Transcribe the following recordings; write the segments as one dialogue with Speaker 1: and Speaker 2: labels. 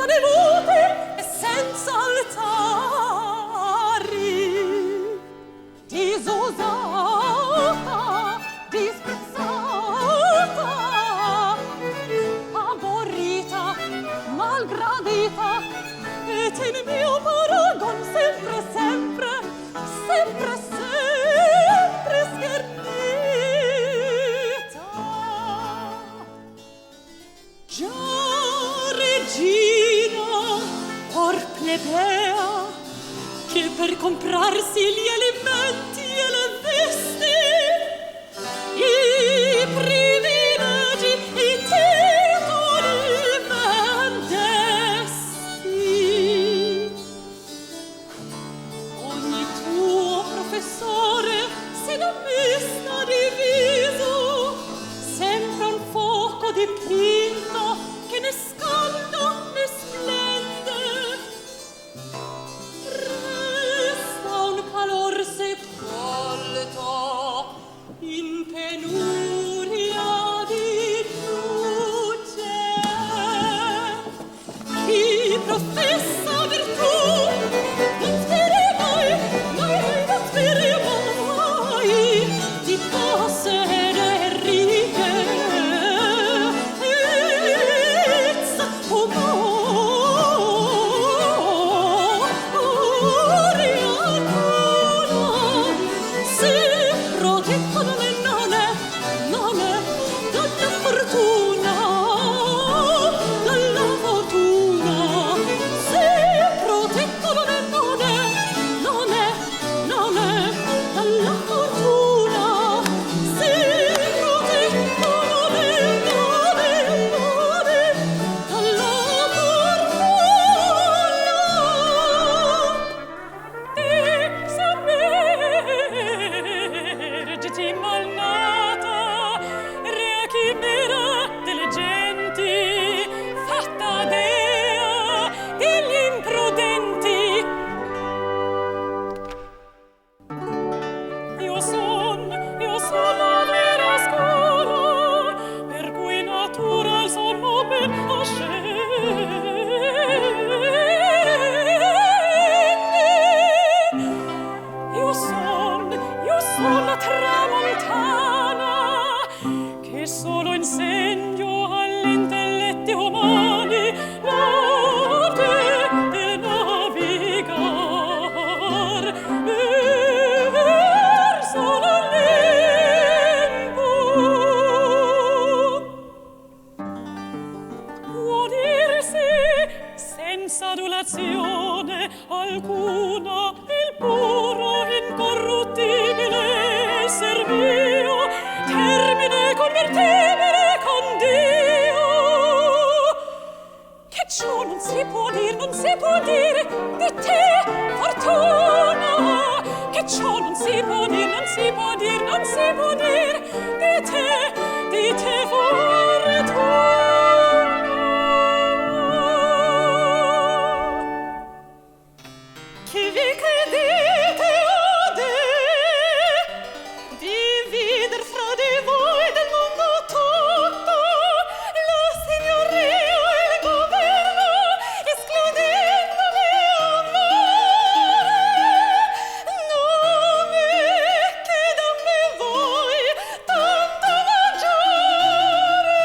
Speaker 1: devote e senza altari, disusata, disprezzata, aborrita, malgradita, et in mio paragon sempre, sempre, sempre, sempre schernita. Già regina, or plebea, che per comprarsi gli alimenti e le vesti, i privilegi e i titoli vendesti. Ogni tuo professore si d'ammesta diviso, sembra un fuoco dipinto che né scalda né splende. Resta un calor sepolto in penuria di luce. Chi professa virtù non speri mai, mai, non speri mai di possedere righe e si proteggono le nonne dalla fortuna, dalla fortuna. Si proteggono le nonne dalla fortuna. Si proteggono le nonne dalla fortuna. Ti malnata, rea chimera delle genti, fatta dea degli imprudenti. Io son la vera scuola, per cui natural son ben Io son la tramontana, che solo insegno agli intelletti umani l'arte del navigar verso l'Olimpo. Può dirsi senza adulazione alcuna il puro incorruttibile esser mio termine convertibile con Dio. Che ciò non si può dire di te, fortuna. Che ciò non si può dire di te, fortuna. Chi vi credete ade divider fra di voi del mondo tutto la signoria e il governo, escludendovi amore, non è che da me voi tanto maggiore.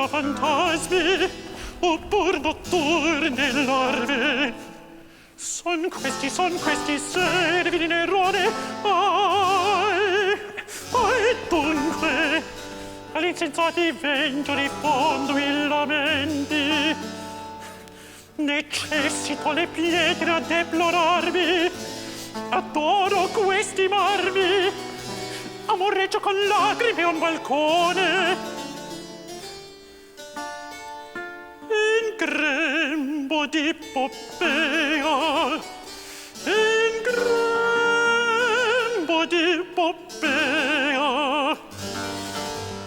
Speaker 2: Fantasmi oppur notturne larve son questi servi di Nerone ai dunque all'insensati vento diffondo i lamenti necessito le pietre a deplorarmi, adoro questi marmi, amoreggio con lacrime un balcone, in grembo di Poppea, in grembo di Poppea,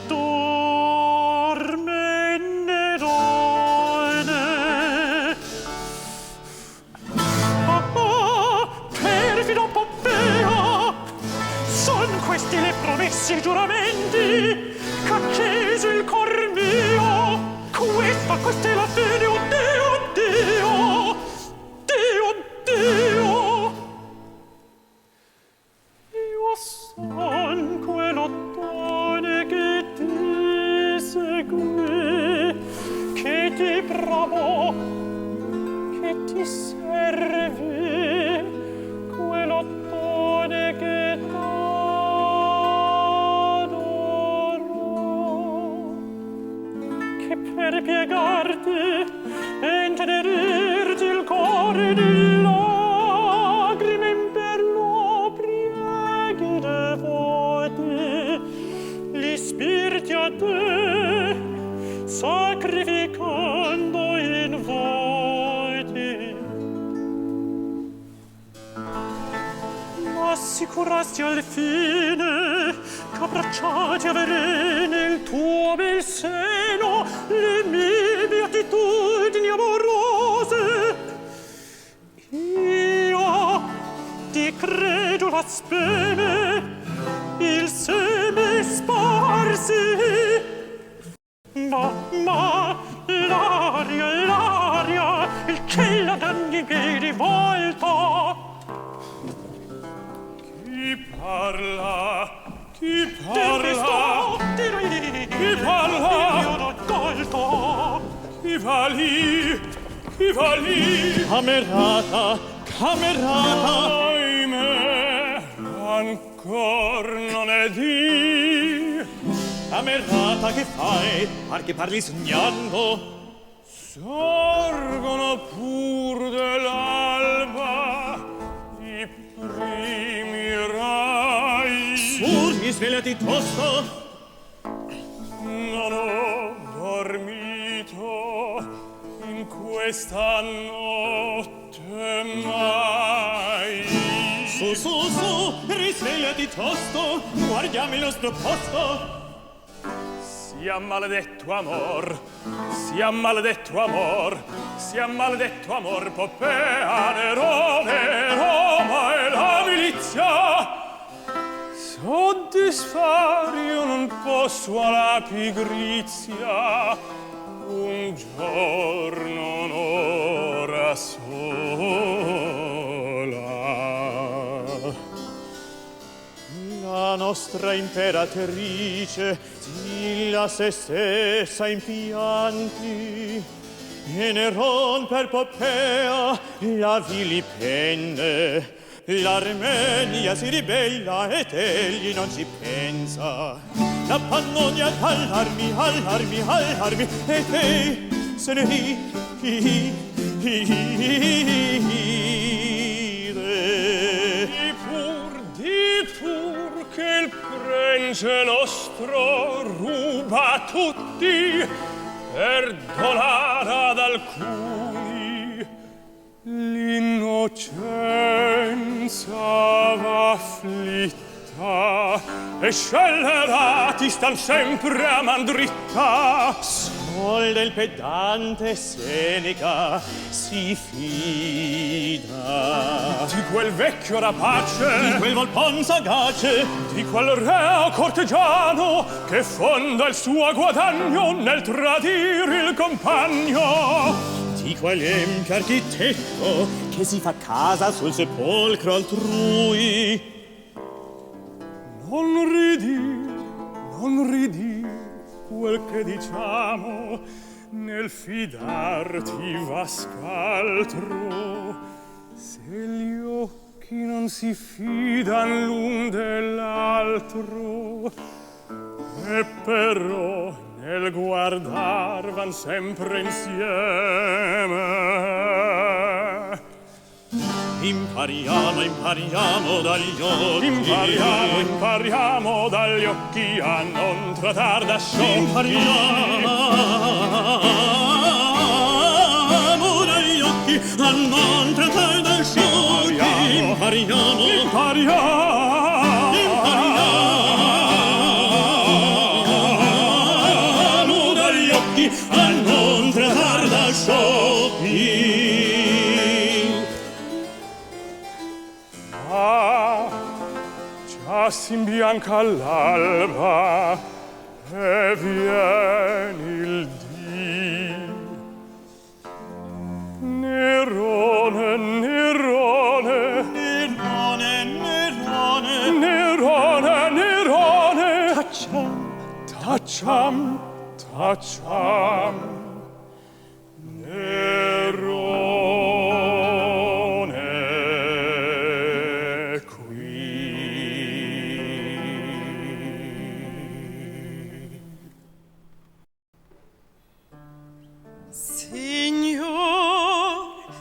Speaker 2: dorme Nerone. Perfido Poppea, son questi le promesse e i giuramenti che ha acceso il cor mio. Questa è la fine, oh Dio, Dio, Dio, Dio. Io son quell'ottone che ti segue, che ti bramò, che ti serve, quell'ottone che t'adorò, che per piegarti e intenerirti il cuore di lagrime in perlo preghi devoti, gli spiriti a te sacrificando in voti. Assicurasti al fine qu'abbracciati avere nel tuo bel seno le mie beatitudini amorose. Io ti credula speme, il seme sparsi, ma l'aria, il cielo d'ogni piedi volta. Chi parla? Chi parla? Chi parla? Io l'ho colto. Chi va lì? Chi va lì? Camerata, camerata. Ahimè, ancor non è dì. Camerata, che fai? Par che parli sognando? Sorgono pur dell'alba i primi rai. Su, risvegliati tosto. Non ho dormito in questa notte mai. Su, risvegliati tosto, guardiamo il nostro posto. Sia maledetto amor, sia maledetto amor, sia maledetto amor, Poppea, Nerone, Roma e la milizia. Soddisfar io non posso alla pigrizia, un giorno, un'ora sola. La nostra imperatrice stilla se stessa in pianti, e Neron per Poppea la vilipende. L'Armenia si ribella ed egli non ci pensa. La Pannonia allarmi, allarmi, allarmi, e te se ne ride. Di pur che il prince nostro ruba tutti per donare ad alcuni. L'innocenza va afflitta e scellerati stan sempre a man dritta. Sol del pedante Seneca si fida di quel vecchio rapace, di quel volpon sagace, di quel reo cortegiano che fonda il suo guadagno nel tradire il compagno, di quell'empio architetto che si fa casa sul sepolcro altrui. Non ridi quel che diciamo, nel fidarti va scaltro. Se gli occhi non si fidan l'un dell'altro, e però nel guardar van sempre insieme. Impariamo dagli occhi a non trattar da sciocchi. Impariamo dagli occhi a non trattar da sciocchi. Impariamo dagli occhi a non trattar da sciocchi. Già s'imbianca l'alba e viene il dì. Nerone, Nerone, Nerone, Nerone, Nerone, Nerone, tacciam, tacciam, tacciam, Nerone qui.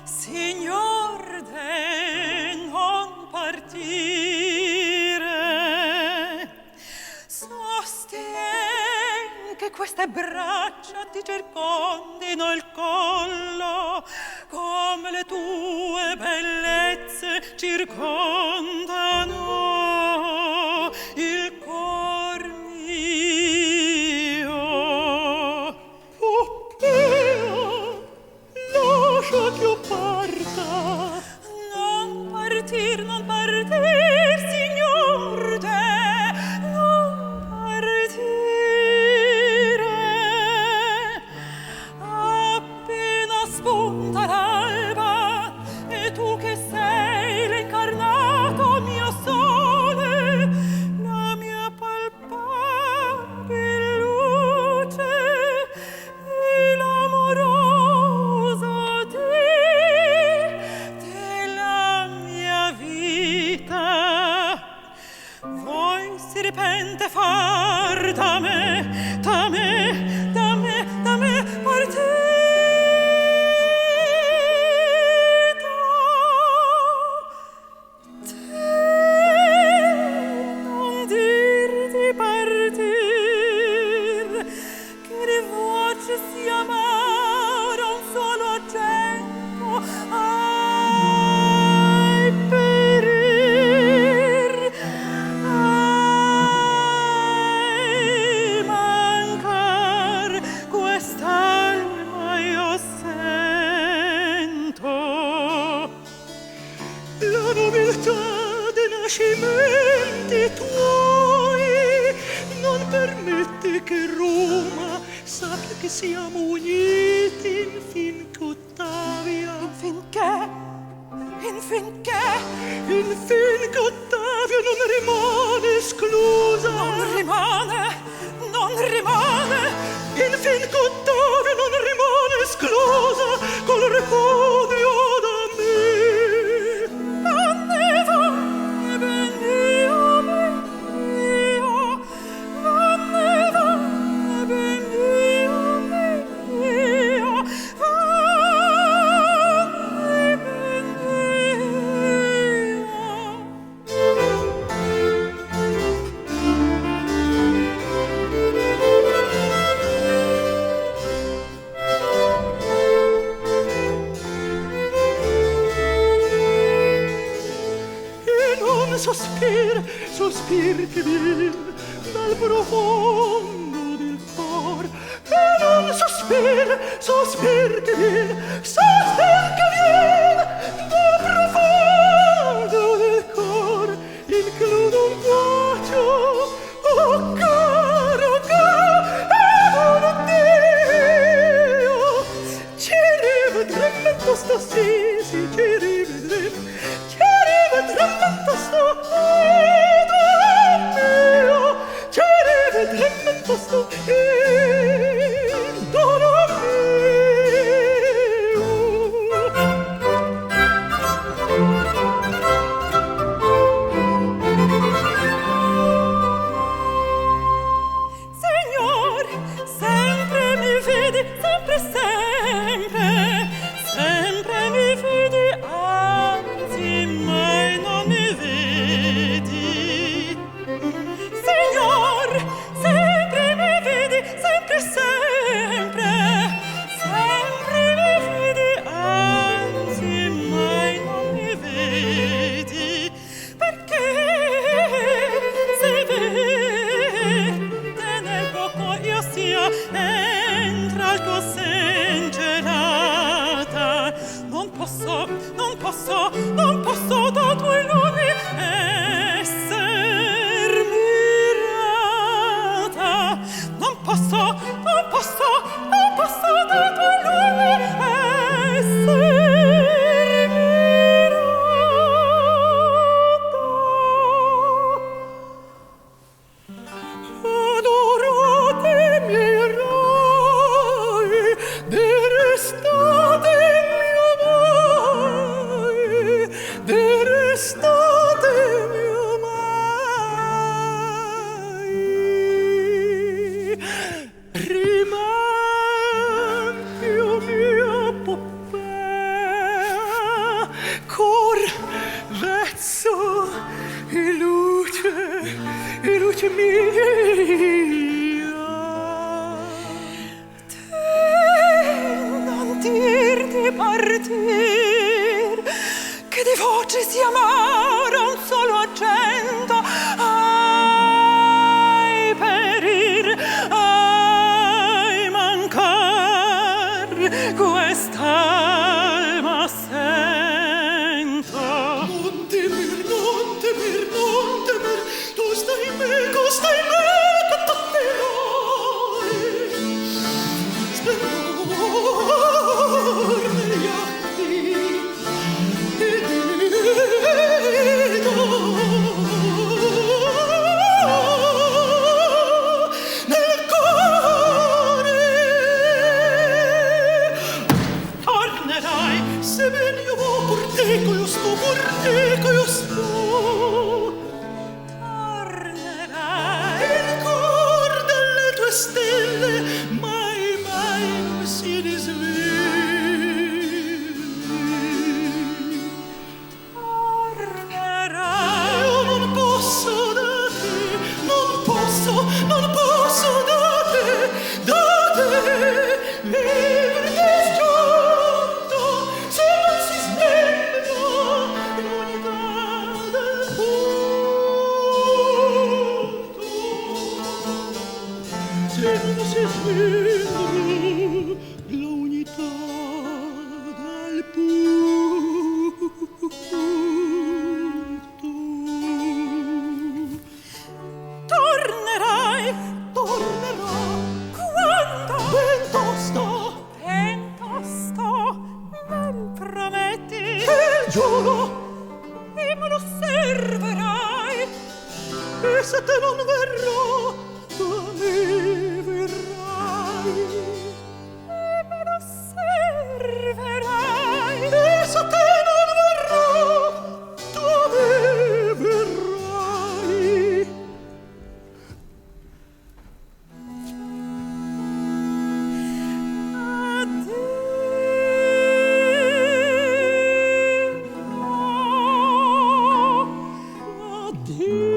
Speaker 1: Signor de non partire, sostien che queste braccia ti circondino il collo, come le tue bellezze circondano il cor mio. Lascia che io parta. Non partir, non partir, signor de, non partire. Appena spunta l'alba, e tu che sei l'incarnato mio sole, la mia palpabile luce e l'amoroso della mia vita, vuoi serpente far da me, da me, da me, da me partita. Te non dir di partir, che di voce si amara un solo accento, ai perir, ai mancar quest'alma io sento. La nobiltà dei nascimenti tuoi non permette che Roma sappia che siamo uniti infinché Ottavia. Infinché Ottavia non rimane esclusa. Non rimane. Infinché Ottavia non rimane esclusa col repudio da me. Vanne, ben Dio, ben Dio. Vanne, ben Dio, ben Dio. Vanne, ben sospir che viene dal profondo del cor, e non sospir che viene dal profondo del cor, include un bacio, oh caro, ed un addio. Ci rivedremo tosto, sì, ci rivedremo tosto, ci rivedremo tosto, dono mio. Signor, sempre mi vedi, sempre mi posso da tuoi luoghi esser mirata. Non posso da tuoi luoghi esser adorate mirai d'estate mio mai, d'estate mio mai. Riman più mia Poppea, cor vezzo e luce mia. Non dir di partir, che di voce si amara un solo accento. Ai perir, ai mancar, quest'alma sento. Non temir, tu stai meco, che t'atterai. Splendor negli occhi ed nel cuore. Tornerai, se ben io por teco io sto. Tornerai, il cor delle tue stelle mai non si disvegli. Tornerai, io non posso da te livre disgiunto, se non si stendo l'unità del punto, se non si stendo l'unità del punto. Tornerai, tornerò, quando ben tosto, ben prometti, il giuro, e me lo serverai, e se te non verrò, tu a me verrai, e me lo serverai, e se te non verrò, tu a me verrai. Addio.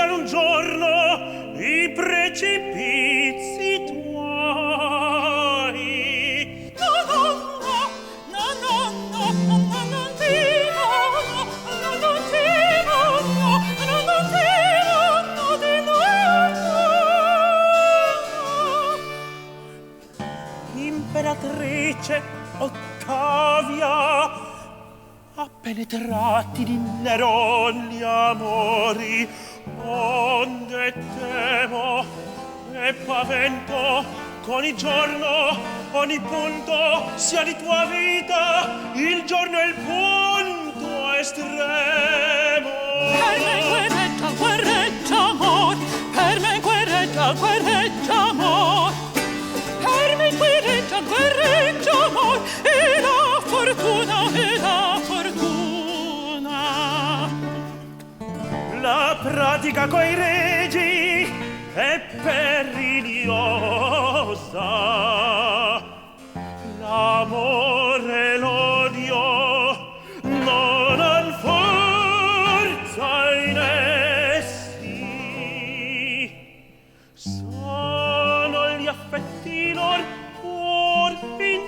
Speaker 3: sfiorano un giorno i precipizi tuoi. Imperatrice Ottavia, a penetrati di Neron gli amori, onde temo e pavento ogni giorno, ogni punto sia di tua vita il giorno e il punto estremo.
Speaker 1: Per me guerreggia amor, per me guerreggia amor, per me guerreggia amor, e la fortuna,
Speaker 3: La pratica coi regi è perigliosa, l'amore e l'odio non han forza in essi, sono gli affetti lor pur interessi.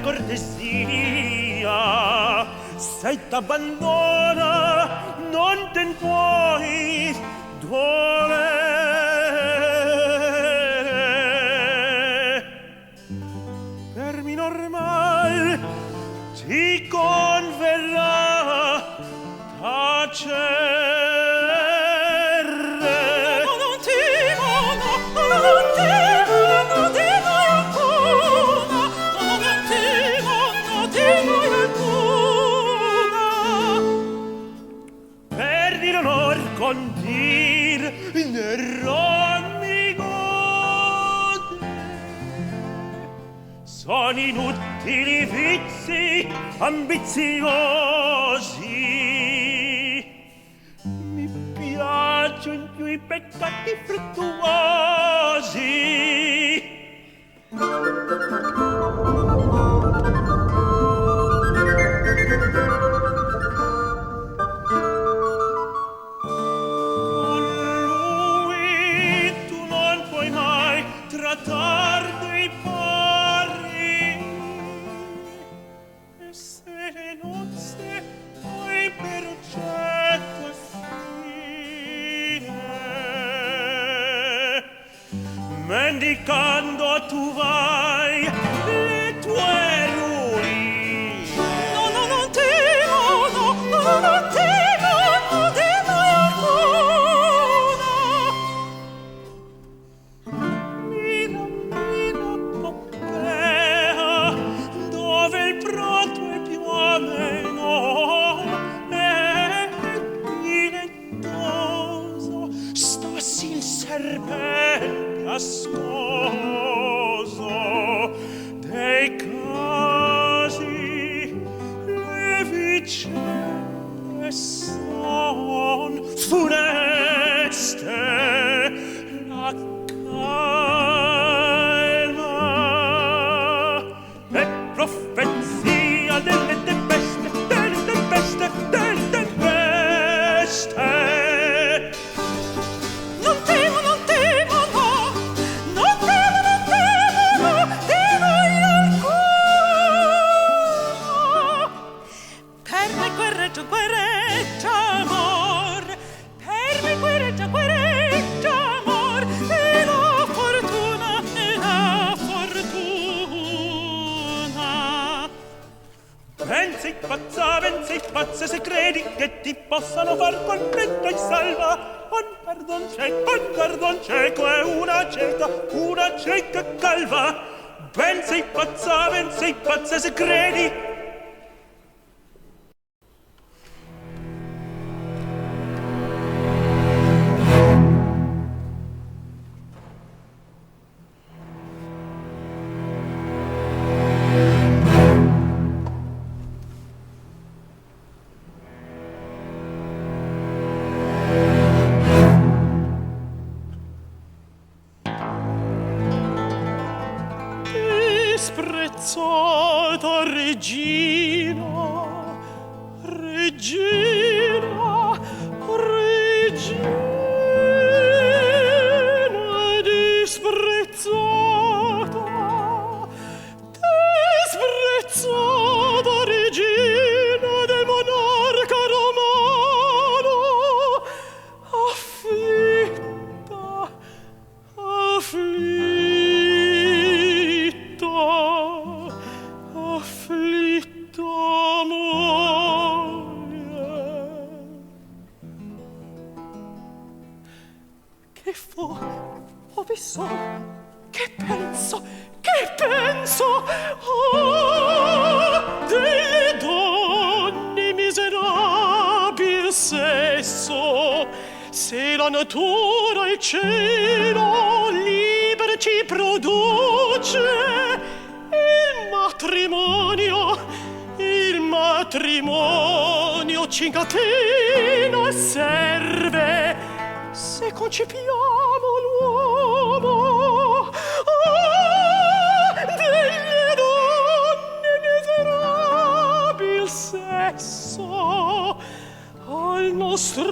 Speaker 3: Cortesia, se t'abbandona non ten puoi dolere. Per mi normal ti converrà tacere. Con dir Neron mi gode, sono inutili vizi ambiziosi, mi piacciono più i peccati fruttuosi. Trattar dei pari, e se le nozze poi per oggetto fine, mendicando tu vai le tue ruine.
Speaker 1: Non temo, non temo, non temo alcuna.
Speaker 3: Dove il prato è più ameno e dilettoso, stassi il serpente ascoso dei casi, le vicende son funeste, la profezia delle tempeste, delle tempeste, delle tempeste.
Speaker 1: Non temo, no, non temo, di noi alcuno. Per me guerreggia amor, per me guerreggia amor, e la fortuna,
Speaker 3: Ben sei pazza se credi che ti possano far contento e salva. Un perdon cieco e una cieca calva. Ben sei pazza se credi. regina, regina, regina disprezzata, disprezzata regina del monarca romano, afflitta, afflitta, afflitta moglie. Che fo? Ho visto? Che penso? Che penso? Oh, delle donne miserabili sesso, se la natura e il cielo libero ci produce, il matrimonio ci incatena e serve se concepiamo l'uomo. Delle donne miserabili sesso, al nostro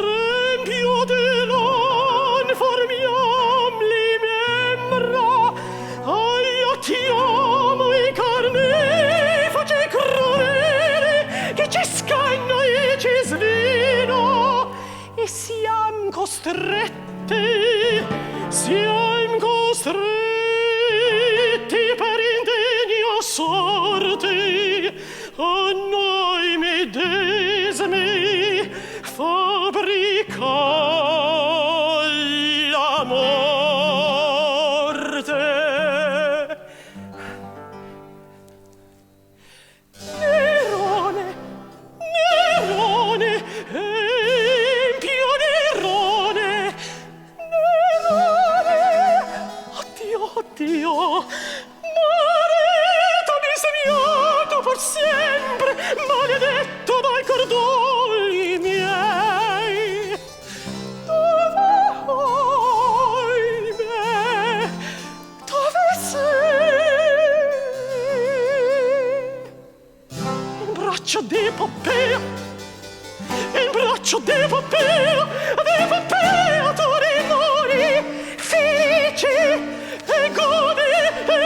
Speaker 3: empio de non formiam li membra, aiutiamo i carnefici crudeli che ci scanno e ci svino, e siam costretti per indegna sorte a noi medesimi fabbrica la morte. Nerone, Nerone, empio Nerone, Nerone, oddio, oddio, marito bisognato per sempre, maledetto dai cordoli miei. Dove sei? In braccio di Poppea, in braccio di Poppea tu rimori felici e godi e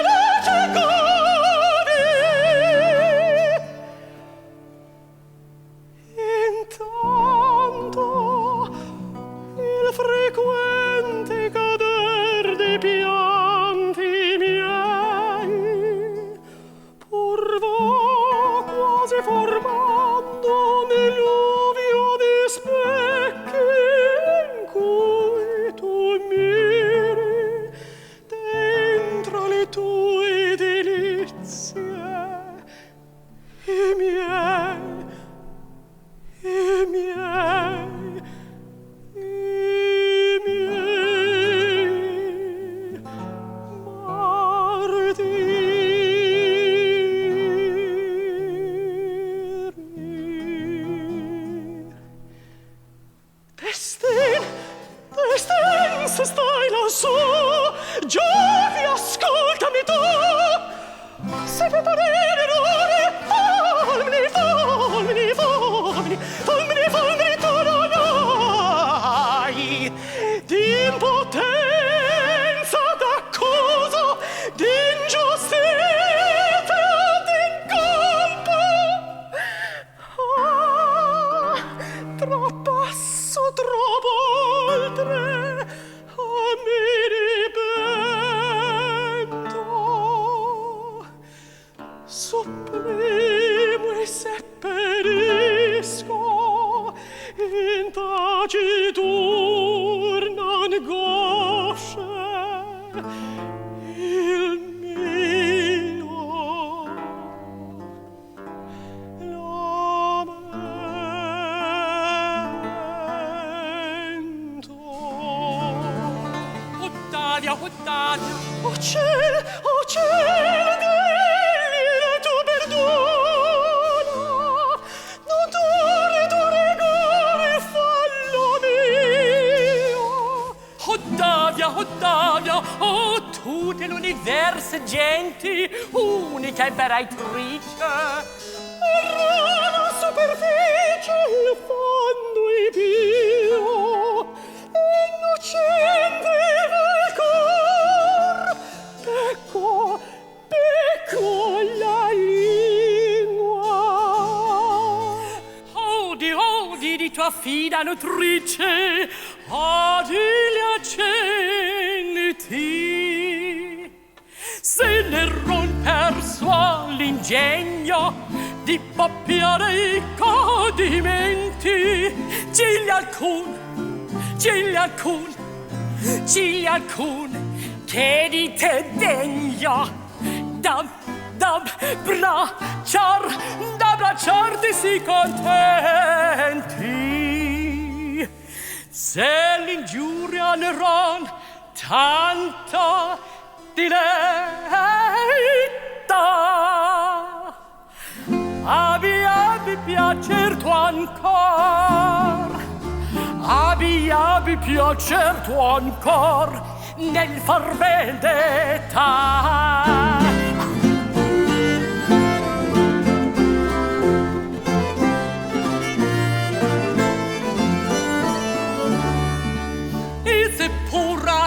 Speaker 3: la te godi. Intanto il frequente cader dei pianti miei pur va quasi formando nell'ovio di specchi in cui tu miri dentro le tue delizie, i miei, i miei, i miei martiri. Destin, se stai lassù, giovi, ascoltami tu. Se per parere errore, falmini, tu non hai d'impotenza, d'accusa, d'ingiustizia, d'incolpa. Troppo basso, troppo oltre, a me ripento. Sopprimo e seppellisco in taciturna angoscia il mio lamento.
Speaker 1: Ottavia, Ottavia,
Speaker 3: Oh cielo, Dell'ira tu perdona, non dure tu rigore, fallo mio.
Speaker 1: Ottavia, Ottavia, oh tu dell'universo genti, unica imperatrice,
Speaker 3: superficie il fondo è pio, innocente del cor, pecco la lingua.
Speaker 1: Odi di tua fida nutrice, odi gli accenti. Se ne romper l'ingegno di poppiare i codimenti, cigli alcun che di te degno d'abbracciarti si contenti. Se l'ingiuria ne ron tanto dileita, abbi piacer tuo ancor, abbi piacer tuo ancor nel far vendetta.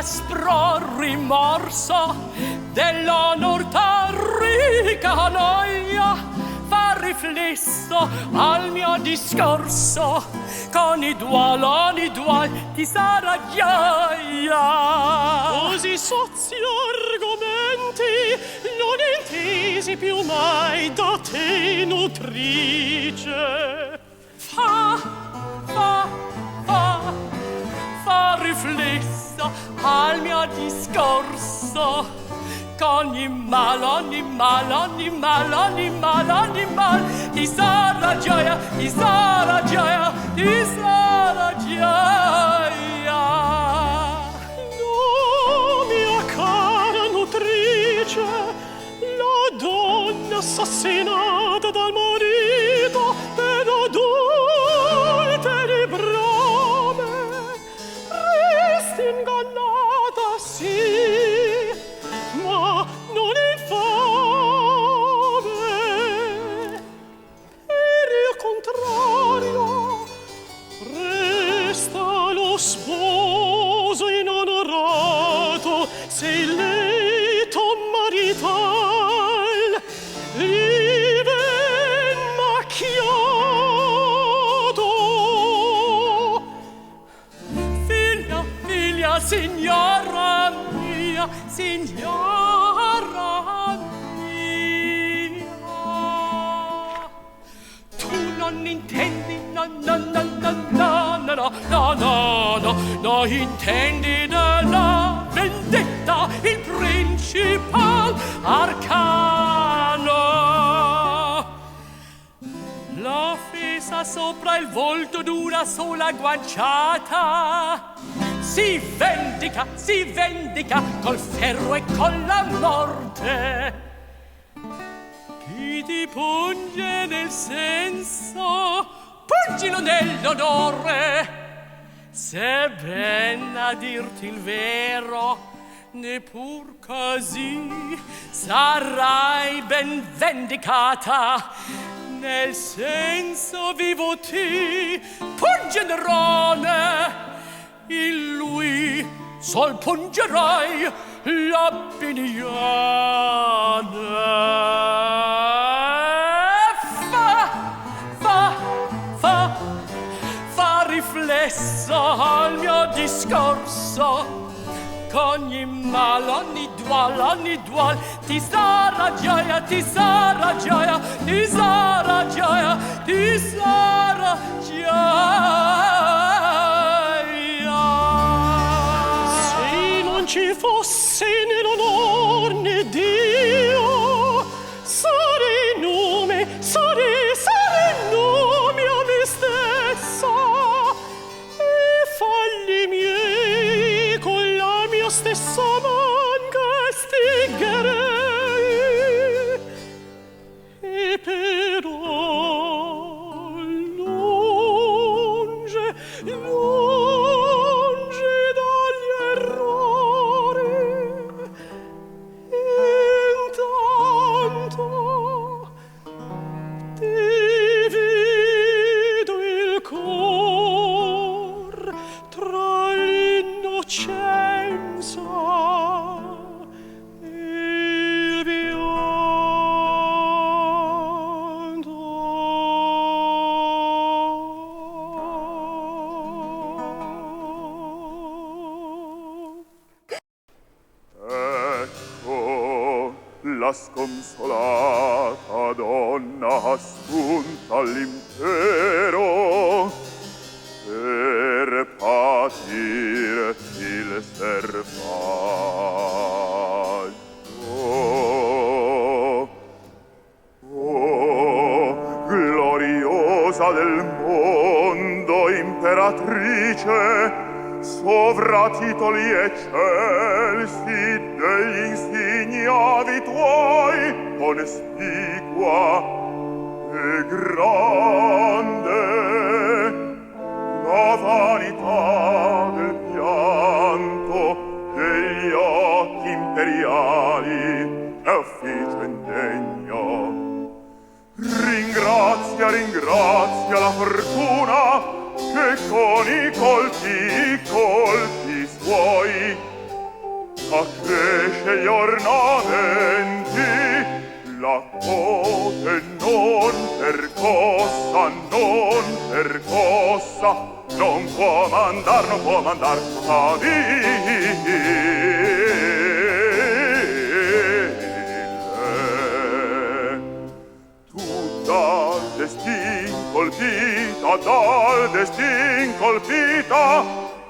Speaker 1: Aspro rimorso dell'onor ricca noia fa riflesso al mio discorso, con i dual ti sarà gioia.
Speaker 3: Così sozi argomenti non intesi più mai da te nutrice.
Speaker 1: Fa riflesso al mio discorso, con ogni mal ti sarà gioia, ti sarà gioia, ti sarà gioia.
Speaker 3: No, mia cara nutrice, la donna assassinata dal marito per adulteri brame resti ingannata, sì, ma non infame. Per il contrario resta lo sposo inonorato, se il leito marital gli ven macchiato.
Speaker 1: Figlia, signora mia, tu non intendi, no, intendi della vendetta il principal arcano. L'offesa sopra il volto d'una sola guanciata si vendica col ferro e con la morte. Chi ti punge nel senso, pungilo nell'onore. Se ben a dirti il vero, neppur così sarai ben vendicata. Nel senso vivo ti punge Nerone, in lui sol pungerai l'Appiniana. Fa riflesso al mio discorso, ogni mal, ogni dual ti sarà gioia, ti sarà gioia, ti sarà gioia, ti sarà gioia.
Speaker 3: Se non ci fosse né l'onor né Dio, sarei nome a me stessa, e falli miei con la mia stessa man castigherei. E però longe dagli errori Piacenza, il biondo.
Speaker 4: Ecco la sconsolata donna assunta all'impero per patir il servaggio. Oh, gloriosa del mondo imperatrice, sovratitoli eccelsi degli insignavi tuoi, conspicua e grande la vanità del pianto degli occhi imperiali è ufficio indegno. Ringrazia la fortuna che con i colpi suoi accresce gli ornamenti, la cote non percossa, non può mandar a ville. Tu dal destin colpita,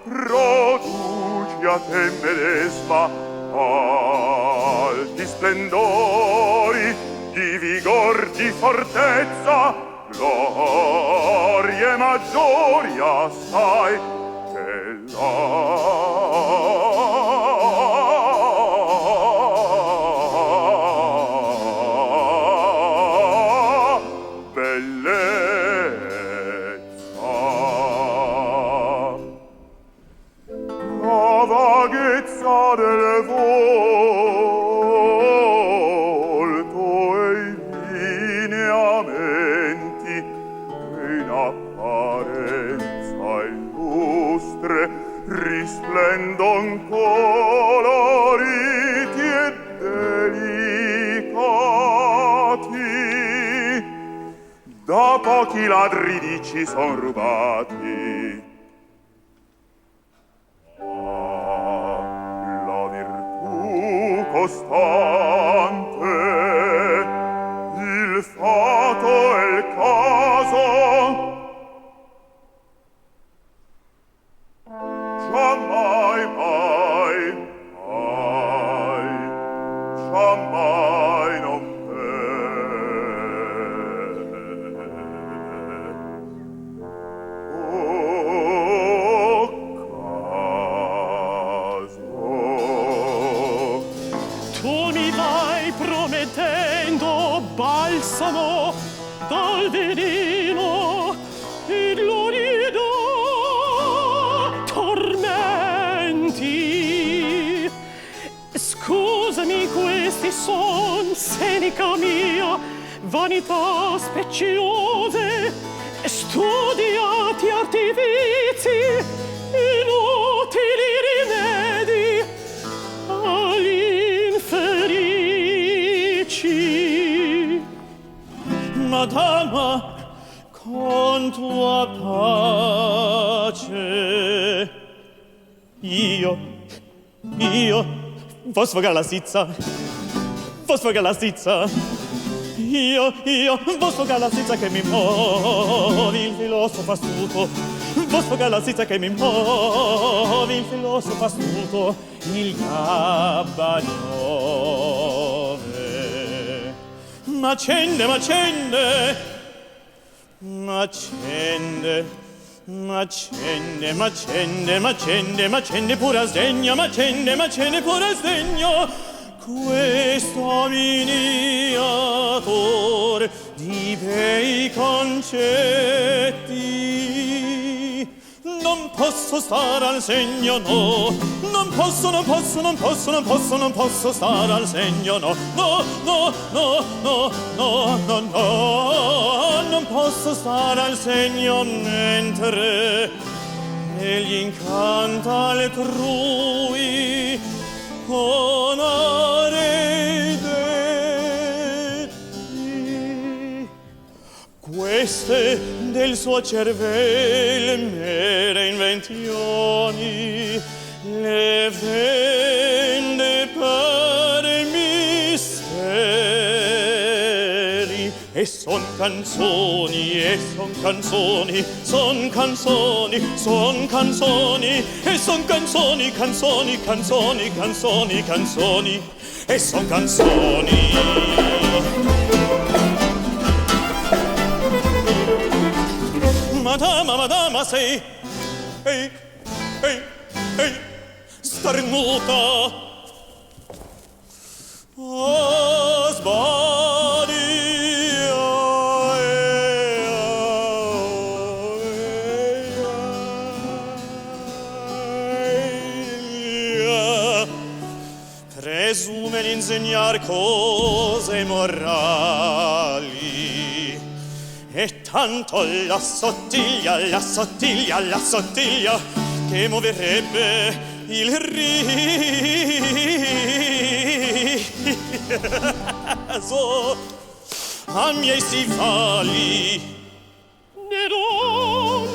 Speaker 4: produci a te medesma alti splendori di vigor, di fortezza, glorie maggiori assai che vaghezza del volto e i lineamenti che in apparenza illustre risplendon coloriti e delicati. Da pochi ladri dici son rubati. Costante, il fato e il caso, giammai non
Speaker 1: balsamo dal veleno e glorido tormenti. Scusami, questi son, seneca mia, vanità speciose, studiati artifici, inutili rimedi agli infelici. Madama, con tua pace, io, vo sfogar la stizza, io, vo sfogar la stizza che mi muovi, il filosofo astuto, vo sfogar la stizza che mi muovi, il filosofo astuto, il gabbagnone. M'accende pure a sdegno, m'accende pure a sdegno questo miniator di bei concetti. Non posso stare al segno, no, non posso stare al segno, no, non posso stare al segno mentre egli incanta altrui con are detti. Queste del suo cervel mere inventioni le vende per misteri, e son canzoni, e son canzoni, son canzoni, son canzoni, e son canzoni, canzoni, canzoni, canzoni, canzoni, e son canzoni. Madama, madama, sei, ehi, ehi, ehi, starnuta. Oh, presume l'insegnar cose morali, e tanto la sottiglia, la sottiglia, la sottiglia, che muoverebbe il riso a miei stivali.
Speaker 3: Neron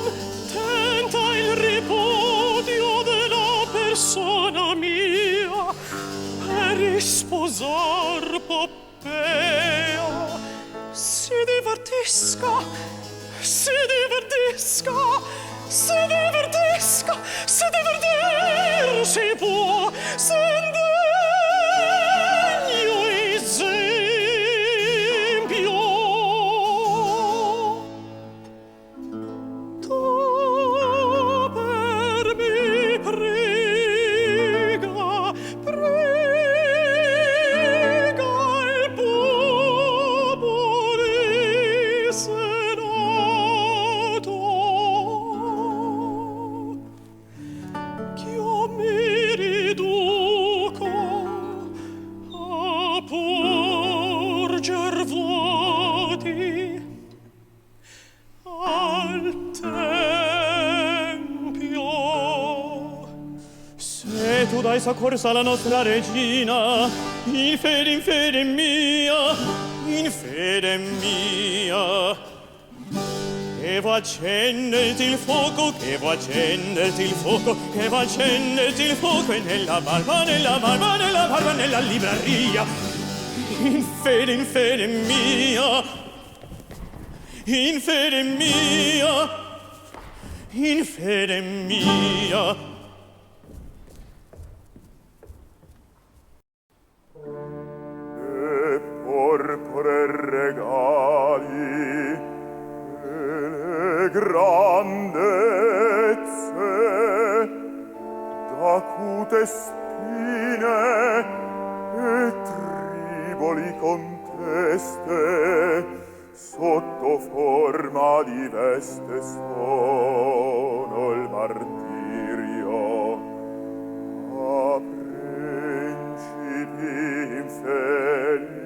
Speaker 3: tenta il ripudio della persona mia per sposar Poppea. Si divertisca, si divertisca, si divertisca, si divertir si può, sen degno esempio. Tu per me prega, prega il popolo senato, ch'io mi riduco a porger voti al tempio.
Speaker 1: Se tu dai soccorso alla nostra regina, in fede mia, in fede mia, che va accenderti il fuoco, che va accenderti il fuoco, che va accenderti il fuoco, e nella barba, nella barba, nella barba, nella libreria, in fede mia, in fede mia, in fede mia.
Speaker 4: E porpore regali e le grandezze d'acute spine e triboli conteste sotto forma di veste sono il martirio a principi infelici.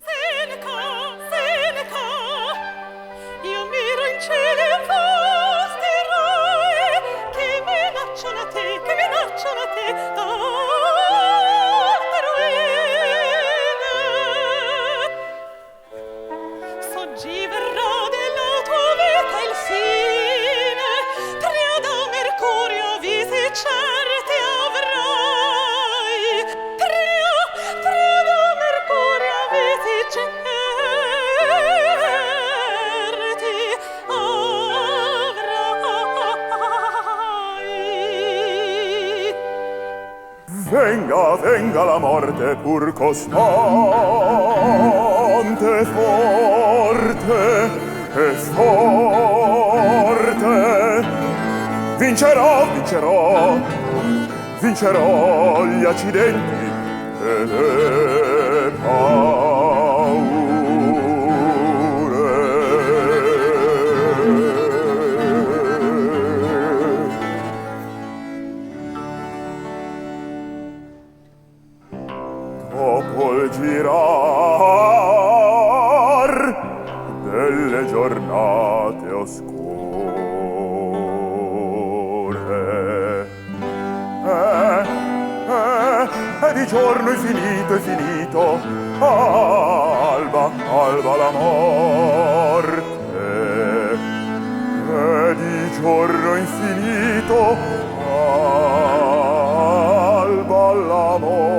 Speaker 3: Seneca, Seneca, io miro in cielo e posti eroi che minacciano a te, che minacciano a te, soggi verrà della tua vita il fine, triada Mercurio visi certi avrai, triada Mercurio visi certi avrai.
Speaker 4: Venga, venga la morte pur costante, forte e forte. Vincerò, vincerò, vincerò gli accidenti e le paure. Dopo il girar serate oscure. E di giorno è finito, alba, alba la morte. E di giorno infinito, alba la morte.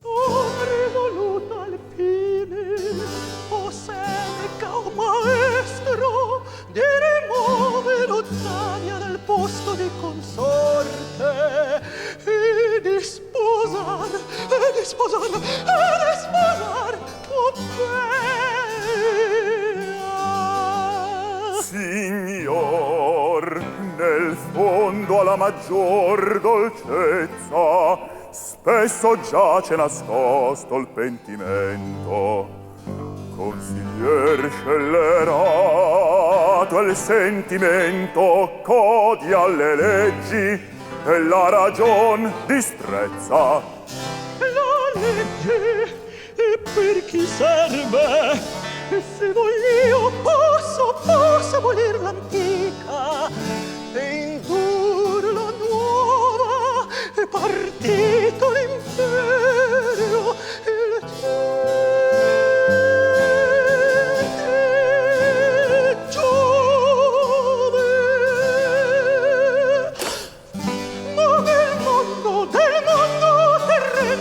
Speaker 3: Avrei voluto al fine, o Seneca o maestro, di rimuovere Ottavia dal posto di consorte e di sposar Popea.
Speaker 4: Signor, nel fondo alla maggior dolcezza spesso giace nascosto il pentimento. Consiglier scellerato il sentimento codi alle leggi e la ragion disprezza.
Speaker 3: La legge e per chi serve? E se voglio posso voler l'antica e indur la nuova e partito l'imperio e le gente Giove. Ma del mondo terren,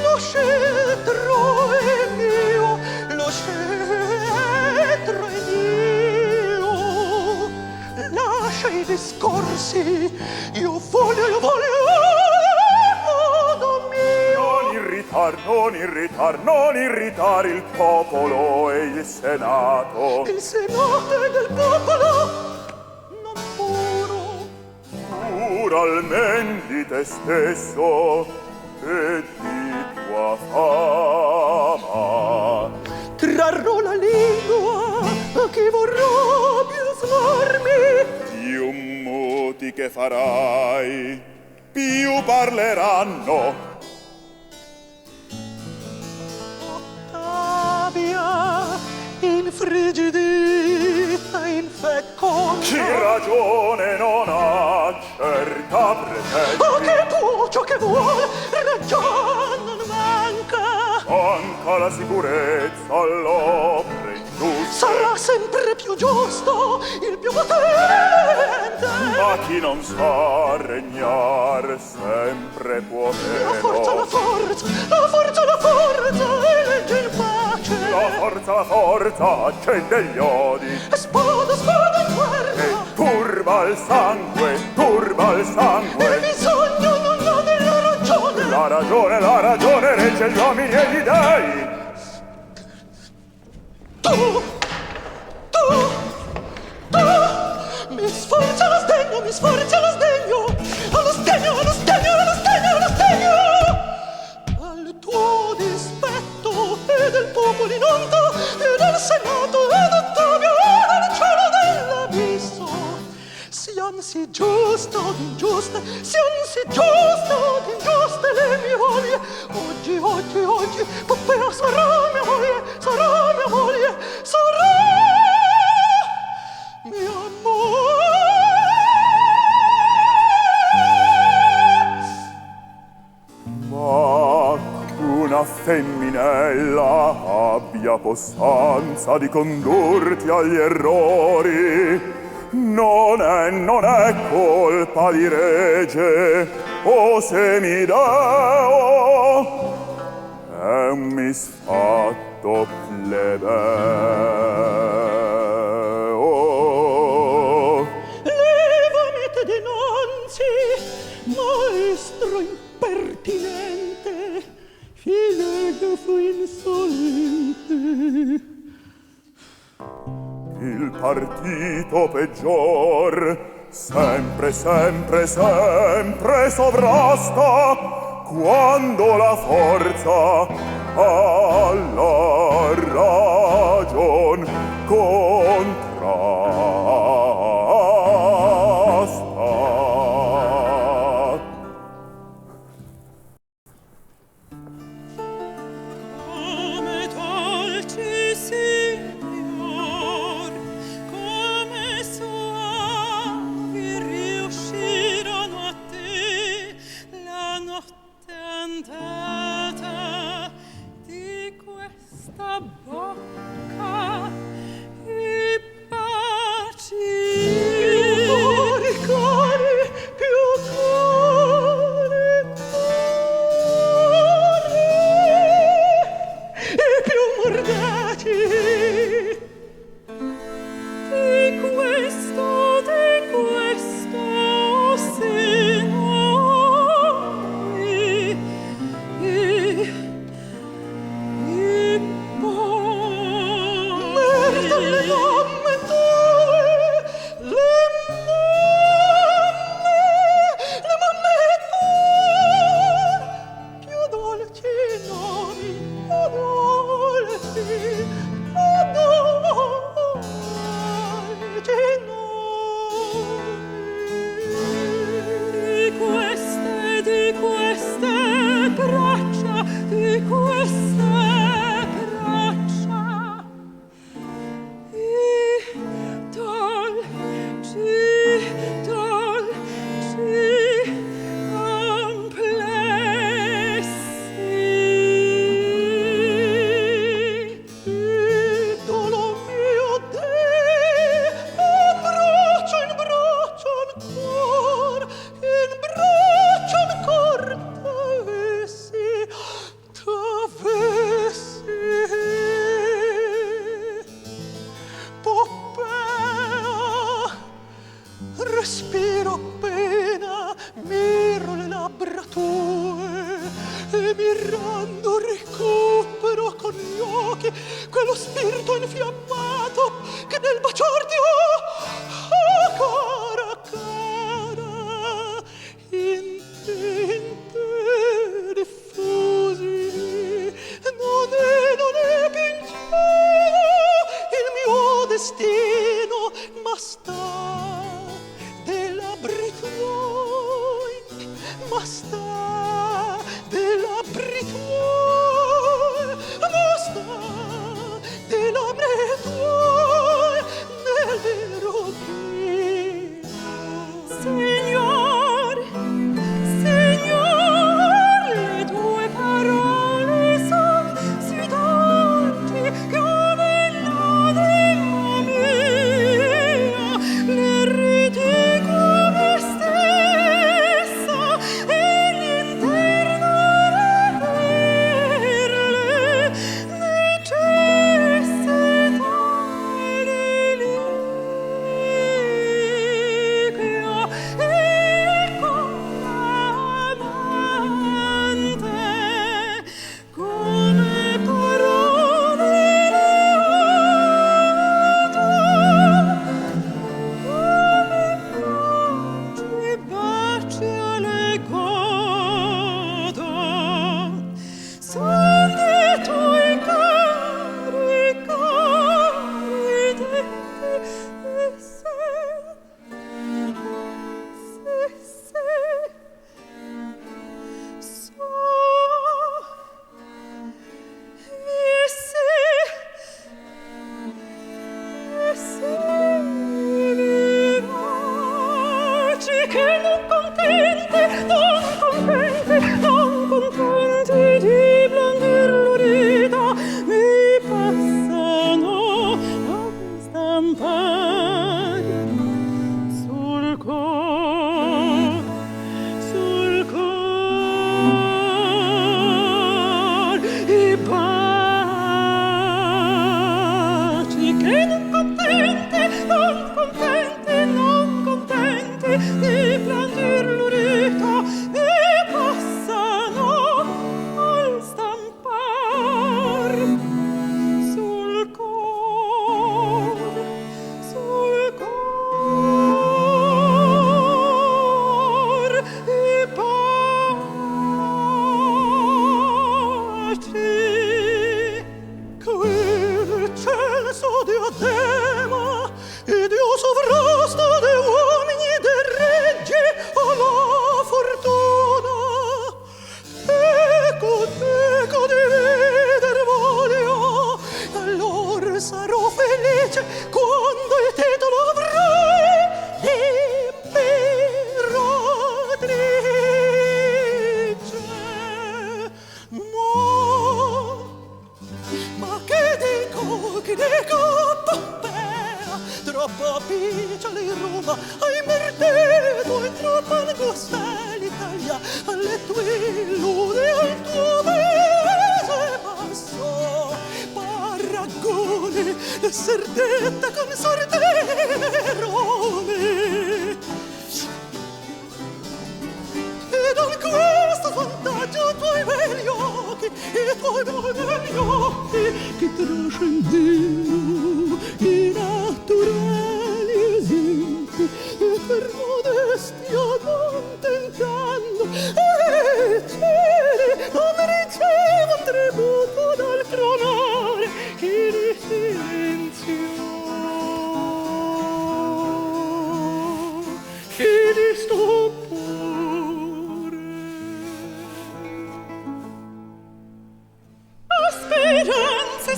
Speaker 3: lo scettro è mio, lo scettro è mio. Lascia i discorsi, io voglio modo mio.
Speaker 4: Non irritar il popolo e il Senato.
Speaker 3: Il Senato è del popolo, non puro.
Speaker 4: Cura almen di te stesso e di tua fama.
Speaker 3: Trarrò la lingua a chi vorrà biasmarmi.
Speaker 4: Più muti che farai, più parleranno.
Speaker 3: Ottavia, infrigidita, infeconda.
Speaker 4: Chi ragione non ha, certa pretendi.
Speaker 3: Oh, che può, ciò che vuol, ragion non manca.
Speaker 4: Manca la sicurezza all'opera ingiusta.
Speaker 3: Sarà sempre più giusto, il più potente.
Speaker 4: Ma chi non sa regnar sempre può meno.
Speaker 3: La forza, e legge in pace.
Speaker 4: La forza accende gli odi
Speaker 3: Spada in guerra.
Speaker 4: e turba il sangue.
Speaker 3: Il bisogno non ha della ragione.
Speaker 4: La ragione regge gli uomini e gli dei.
Speaker 3: Tu mi sforza lo sdegno, al tuo dispetto e del popolo in onta e del Senato ed Ottavia e del cielo dell'abisso. Sian si giuste od ingiuste le mie voglie. Oggi Popea sarà mia moglie, sarà mio amore.
Speaker 4: Ma una femminella abbia possanza di condurti agli errori. Non è colpa di regge o semideo, è un misfatto plebeo.
Speaker 3: Levamete dinanzi, maestro impertinente, fine che fu insolente.
Speaker 4: Il partito peggior sempre sovrasta quando la forza alla ragion contrasta.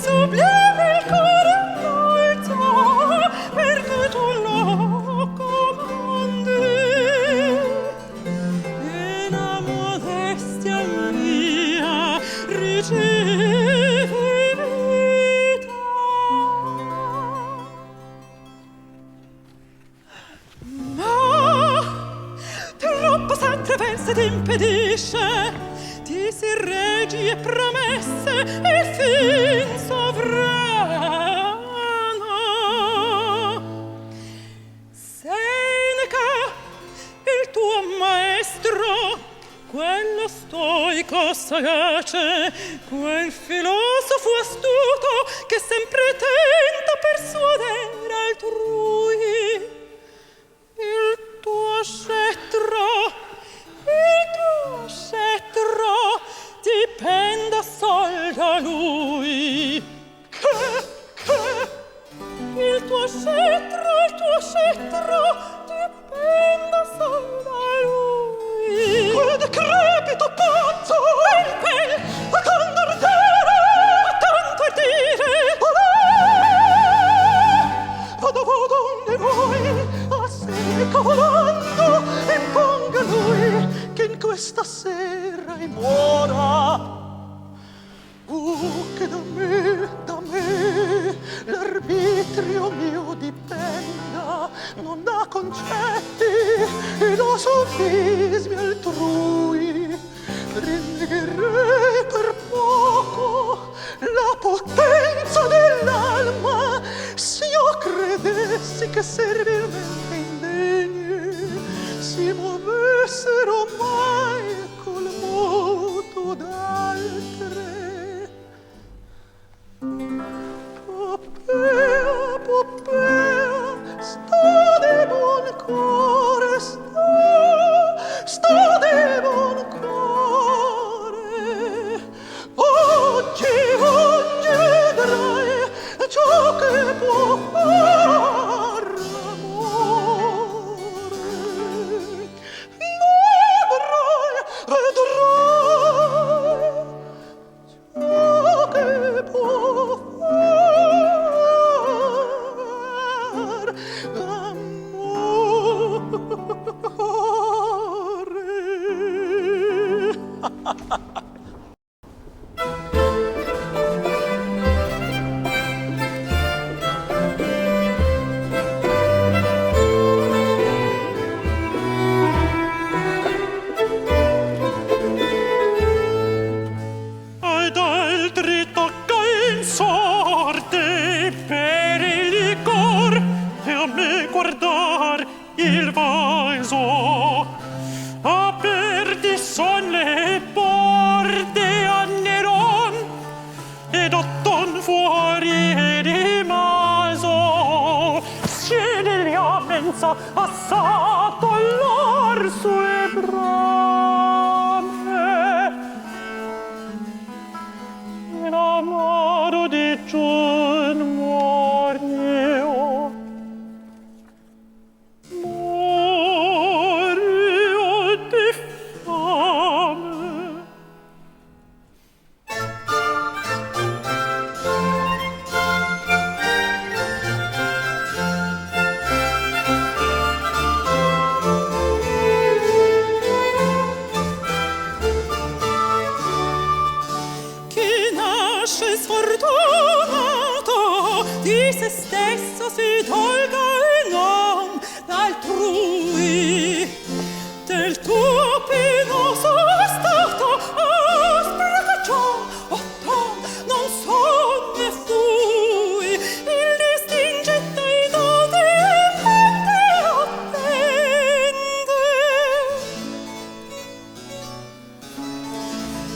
Speaker 5: sublime il cuore volta, perché tu lo comandi. E la modestia mia ricevi vita. Ma troppo s'attraversa ed impedisce di si regi e promesse e fin sovrano. Seneca, il tuo maestro, quello stoico sagace, quel filosofo astuto che sempre tenta persuadere altrui. Il tuo scettro dipenda sol da lui. Che il tuo scettro dipenda sol da lui. Quel decrepito pazzo a condordire, a tanto ardire. Vado donde vuoi, a Seneca volando, imponga lui che in questa sera muora. Che da me l'arbitrio mio dipenda, non da concetti e da sofismi altrui. Rinnegherei per poco la potenza dell'alma s'io credessi che servilmente indegne si muovessero mai col moto d'altre. Poppea, Poppea, sta de buon cuore, sta de buon cuore. Oggi vedrai ciò che può far l'amore. Vedrai ciò che può far l'amore. Il vaso aperti son le porte a Neron ed otton fuori e rimaso Scenelia mensa assato l'or sue brame in amaro di giun morneo stesso si tolga e non d'altrui del tuo penoso stato spracacciò otto non son ne fui il distingente i dode mente attende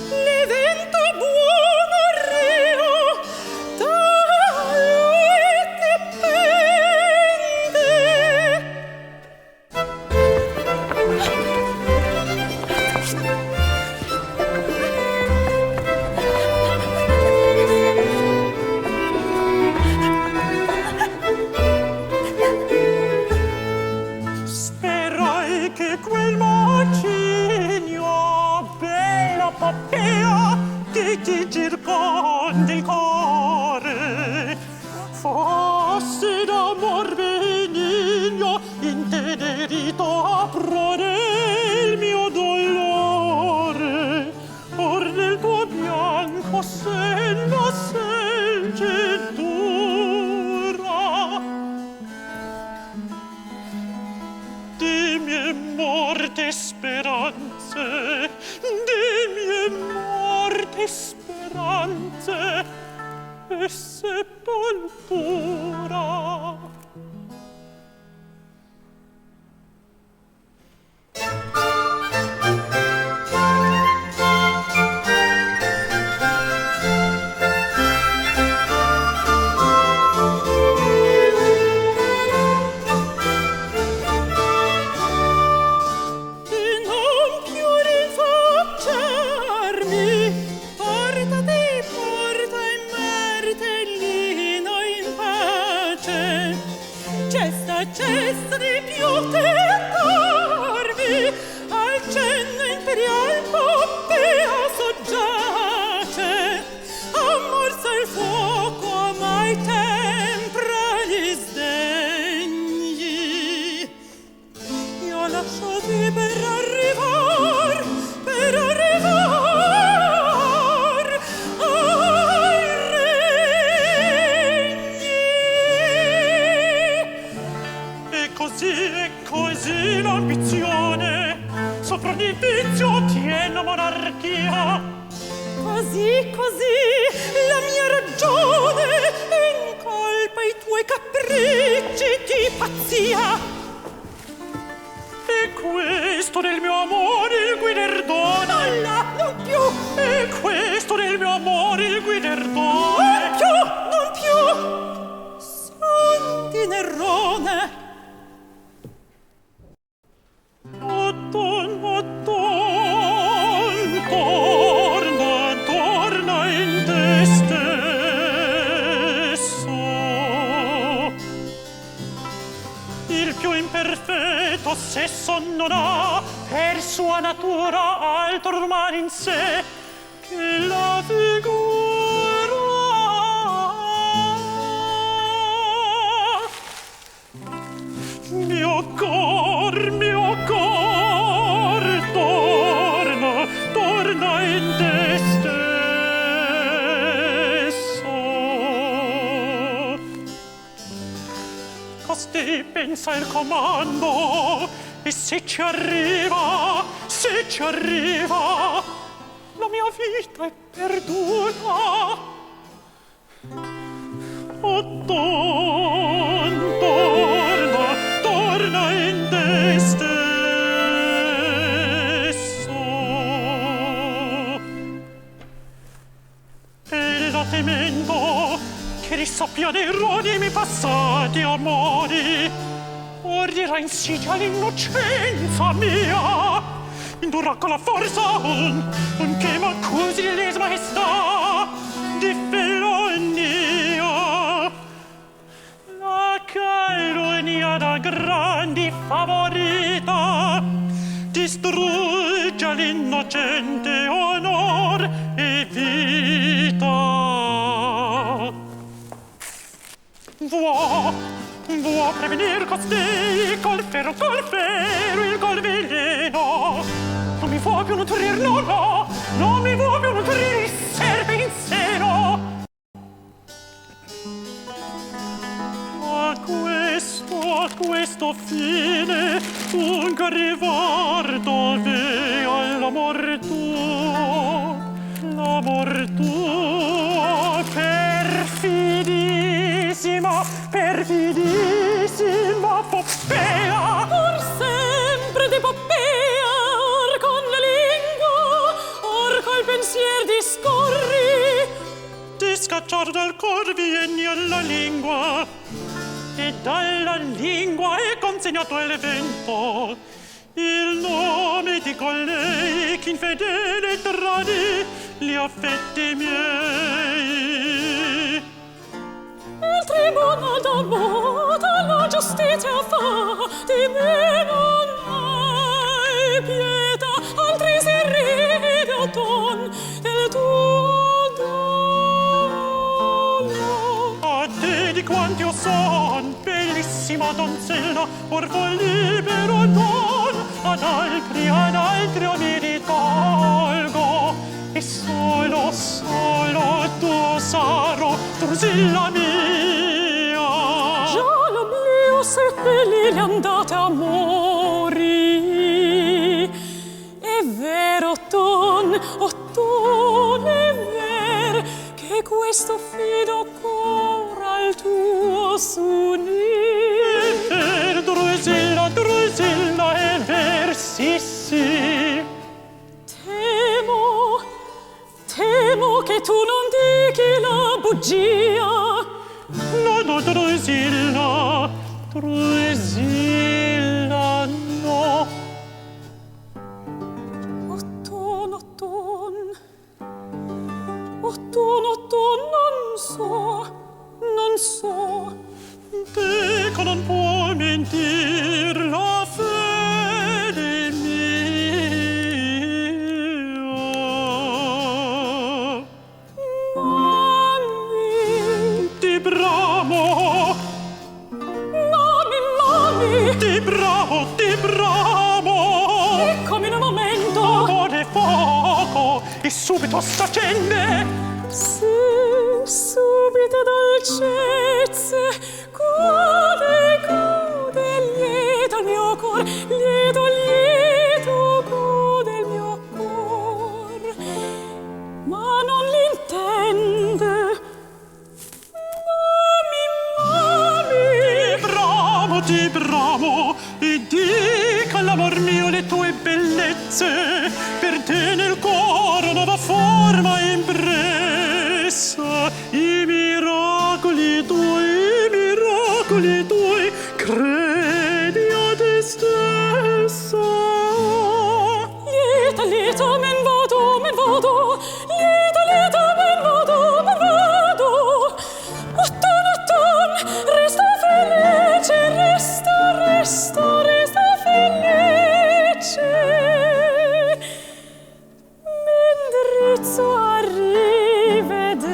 Speaker 5: l'evento buono rio da lui ti
Speaker 3: de mie morte speranze e sepoltura.
Speaker 5: Cessa di più tentarvi al cenno imperial Poppea soggiace, ammorza il fuoco, mai tempra gli sdegni. Io lasciati per arrivar ai regni. E così l'ambizione sopra ogni vizio tiene monarchia. Così la mia ragione incolpa i tuoi capricci di pazzia.
Speaker 3: E questo del mio amore il guiderdone.
Speaker 5: Non più.
Speaker 3: E questo del mio amore il guiderdone.
Speaker 5: Non più. Son di Nerone.
Speaker 3: Torna in te stesso. Il più imperfetto sesso non ha per sua natura altro rimane in sé che la figura. Mio cor, torna in te stesso. Costei pensa il comando, e se ci arriva, la mia vita è perduta. Oh, torna in te stesso. Ella temendo che risappia dei rodimi passati amori, ordirà insidia l'innocenza mia, indurrà con la forza un che m'accusi di lesa maestà di felonia. La calunnia da grandi favorita distrugge l'innocente onor e vita. Vuoi prevenir costei col ferro, il col veleno. Non mi vuoi più nutrir, no, non mi vuoi più nutrir il serpe in seno. A questo fine tunca arrivar dove all'amor tuo, l'amor tuo perfidissima Poppea.
Speaker 5: Or sempre di Poppea, or con la lingua, or col pensier discorri.
Speaker 3: Ti scacciar dal cor vieni alla lingua, e dalla lingua è consegnato il vento il nome di colei che infedele tradì gli affetti miei.
Speaker 5: Il tribunal d'amore la giustizia fa, di me non hai pietà, altri si ride o ton del tuo dono.
Speaker 3: A te di quanti io son, bellissima donzella, or vuol libero non, ad altri io mi ritolgo, e solo tu sarò Drusilla mia.
Speaker 5: Già l'oblio seppellì le andate a morì, e vero ver, Otton, è ver che questo fido cor al tuo s'unir.
Speaker 3: Drusilla, è ver, sì, sì.
Speaker 5: Temo che tu non dichi la bugia.
Speaker 3: No, Drusilla, no.
Speaker 5: Otton, non so.
Speaker 3: Dico non può mentir la fede mia.
Speaker 5: Mami,
Speaker 3: Ti bramo,
Speaker 5: mami,
Speaker 3: ti bramo.
Speaker 5: eccomi in un momento.
Speaker 3: Amore fuoco e subito s'accende.
Speaker 5: Sì, subito dolcezze, gode lieto il mio cor, lieto gode il mio cor, ma non l'intende. Mami,
Speaker 3: Ti bramo, e dica all'amor mio le tue bellezze, per te nel cuore nuova forma impressa. I miracoli tuoi, credi a te stessa.
Speaker 5: lieto, men vado, lieto, men vado. Otton, resta felice, resta felice. M'indrizzo a riveder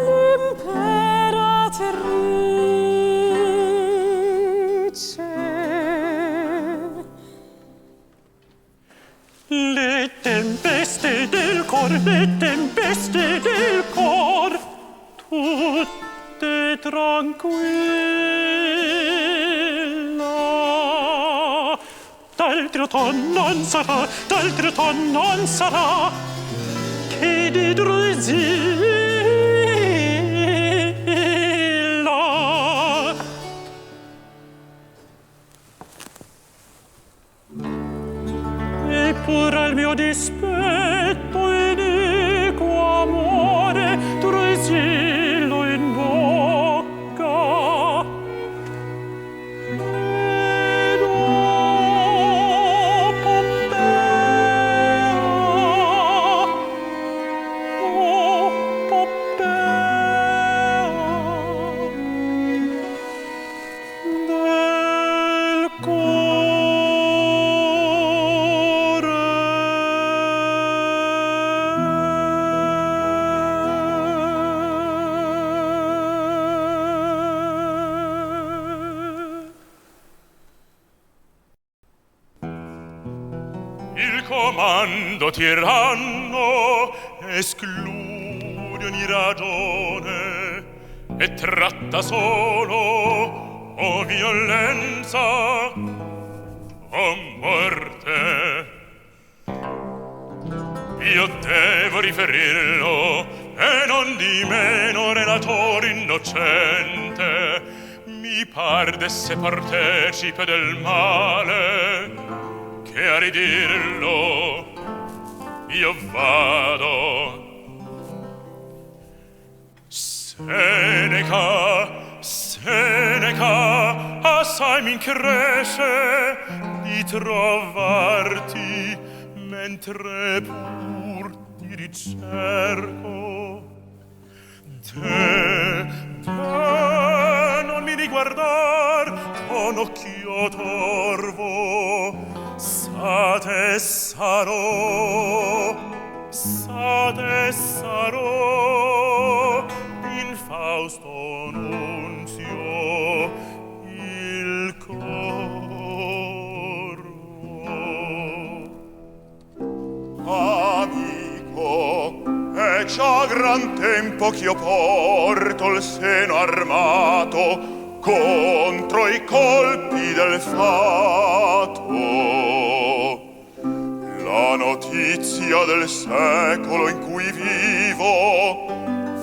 Speaker 5: l'imperatrice.
Speaker 3: Le tempeste del cor, tutte tranquilla. D'altri autunno non sarà, che di Drusilla. Eppur al mio dispetto iniquo amore, Drusillo in bocca. Ed del
Speaker 2: Il comando tiranno esclude ogni ragione e tratta solo o violenza o morte. Io devo riferirlo e non di meno relatore innocente mi par d'esse partecipe del male che a ridirlo io vado. Seneca, assai m'incresce di trovarti mentre pur ti ricerco. Te non mi riguardar con occhio torvo, sate sarò, in Fausto Nunzio il coro.
Speaker 4: Amico, è già gran tempo ch'io porto il seno armato contro i colpi del fato. notizia del secolo in cui vivo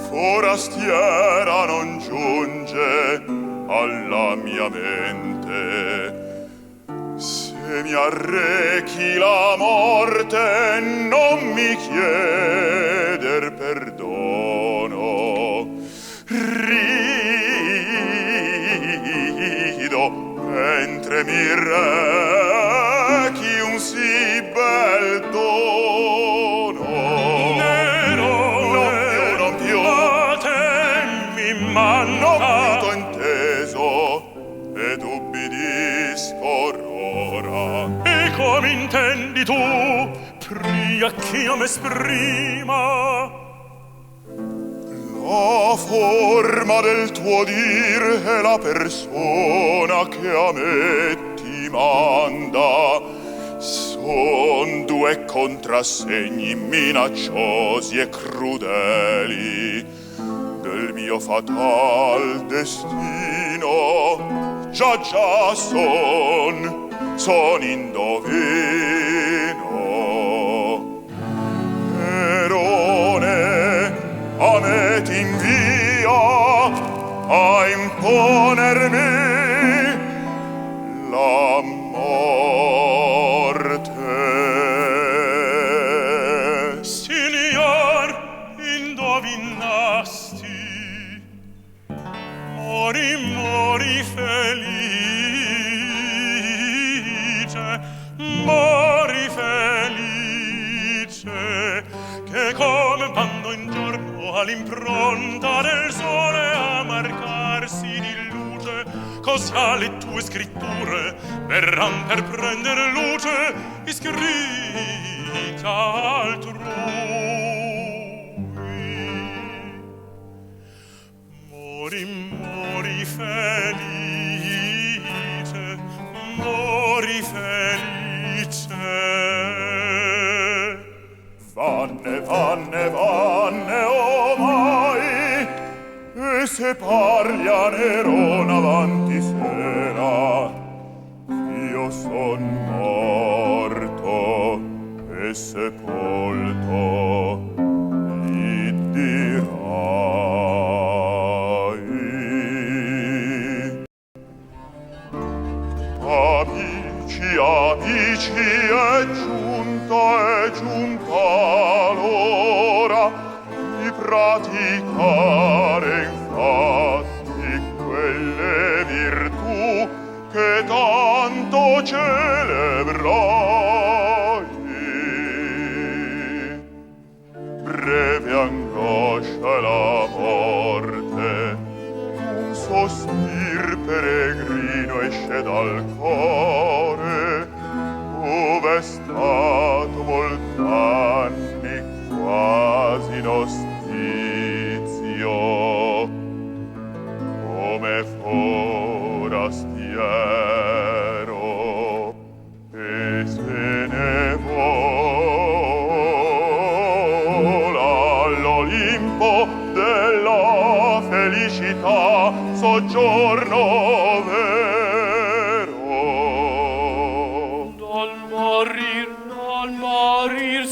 Speaker 4: forastiera non giunge alla mia mente. Se mi arrechi la morte non mi chieder perdono. Rido mentre mi rechi un sì bel dono. Non più,
Speaker 3: a te mi manca.
Speaker 4: non più t'ho inteso ed ubbidisco ora.
Speaker 3: E come intendi tu, pria ch'io m'esprima?
Speaker 4: La forma del tuo dir è la persona che a me ti manda. Son due contrassegni minacciosi e crudeli del mio fatal destino. Già son indovino. Nerone a me t'invia a imponermi la morte.
Speaker 3: Signor, indovinasti, mori felice, mori felice, che come vanno in giorno all'impronta del sole a marcarsi di luce, così alle tue scritture verran per prendere luce iscritte altrui. Mori felice, mori felice.
Speaker 4: Vanne omai, e se parli a Nerona avanti sera, io son morto e sepolto, gli dirai. Amici, è giunta l'ora di praticare infatti quelle virtù che tanto celebrai. Breve angoscia la morte, un sospir peregrino esce dal cuore, ove è stato molt'anni quasi in ostizio, come forastiero, e se ne vola all'Olimpo della felicità soggiorno vero.
Speaker 5: Dal morir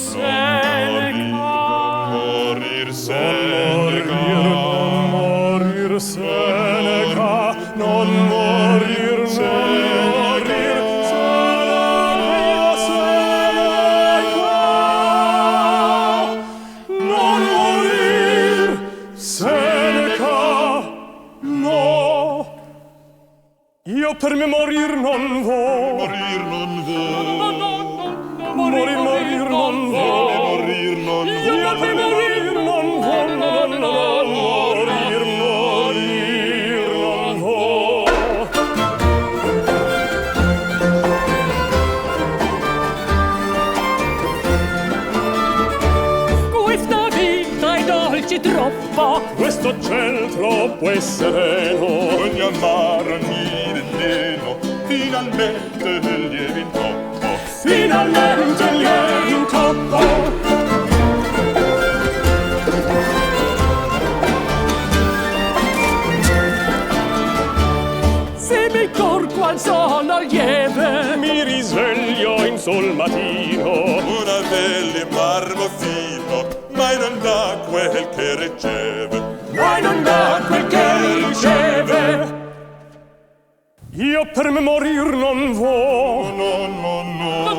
Speaker 5: Seneca,
Speaker 2: non morir Seneca, no. Io per me morir non vo. Morir non vo. Morir non vo. Io per me morir non vo. Morir non vo.
Speaker 5: questa vita è dolce troppo,
Speaker 2: Questo ciel troppo è sereno,
Speaker 4: Ogni amaro, ogni veleno, finalmente lieve in toppo.
Speaker 2: finalmente lieve in toppo.
Speaker 5: se mi corco al sonno lieve,
Speaker 2: Mi risveglio in sol mattino,
Speaker 4: Una capelli marmo fino, mai non dà quel che riceve.
Speaker 2: Mai non dà quel che riceve. Io per me morir non vo.
Speaker 4: No, no, no.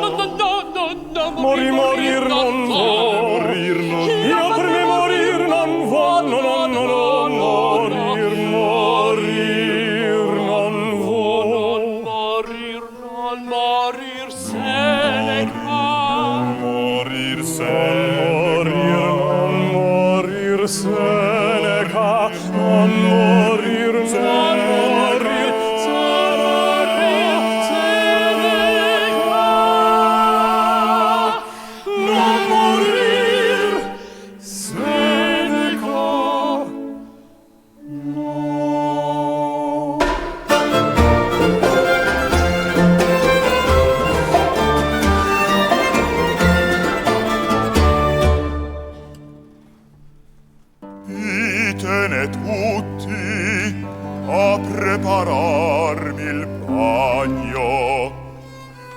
Speaker 2: Morir non vo. Io per me morir non vo. No, no, no, no. Morir non vo. Morir Seneca.
Speaker 4: Morir Seneca.
Speaker 2: Morir Seneca. Morir
Speaker 4: Itene tutti a prepararmi il bagno,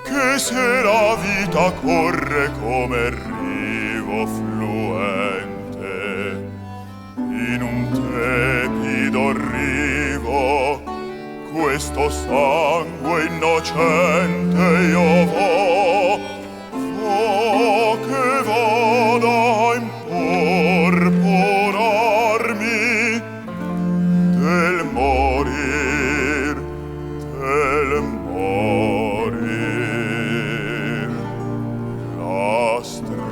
Speaker 4: che se la vita corre come rivo fluente in un tepido rivo, questo sangue innocente io vo che vada a imporporarmi del morir la strada.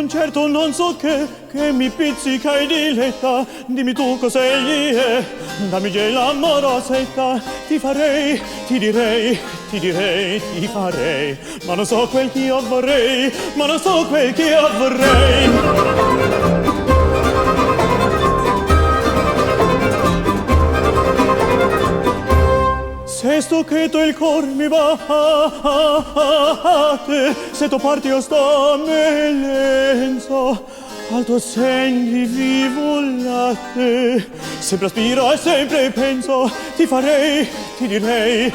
Speaker 1: certo non so che mi pizzica e diletta. Dimmi tu cos'egli è, dammi l'amorosetta. Ti farei, ti direi, ti farei, ma non so quel che io vorrei, ma non so quel che io vorrei. Se sto cheto il cor mi batte, se tu parti io sto melenzo, al tuo sen di vivo latte, sempre aspiro e sempre penso, ti farei, ti direi,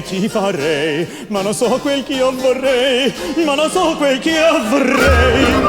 Speaker 1: ti farei, ma non so quel che io vorrei, ma non so quel che io vorrei.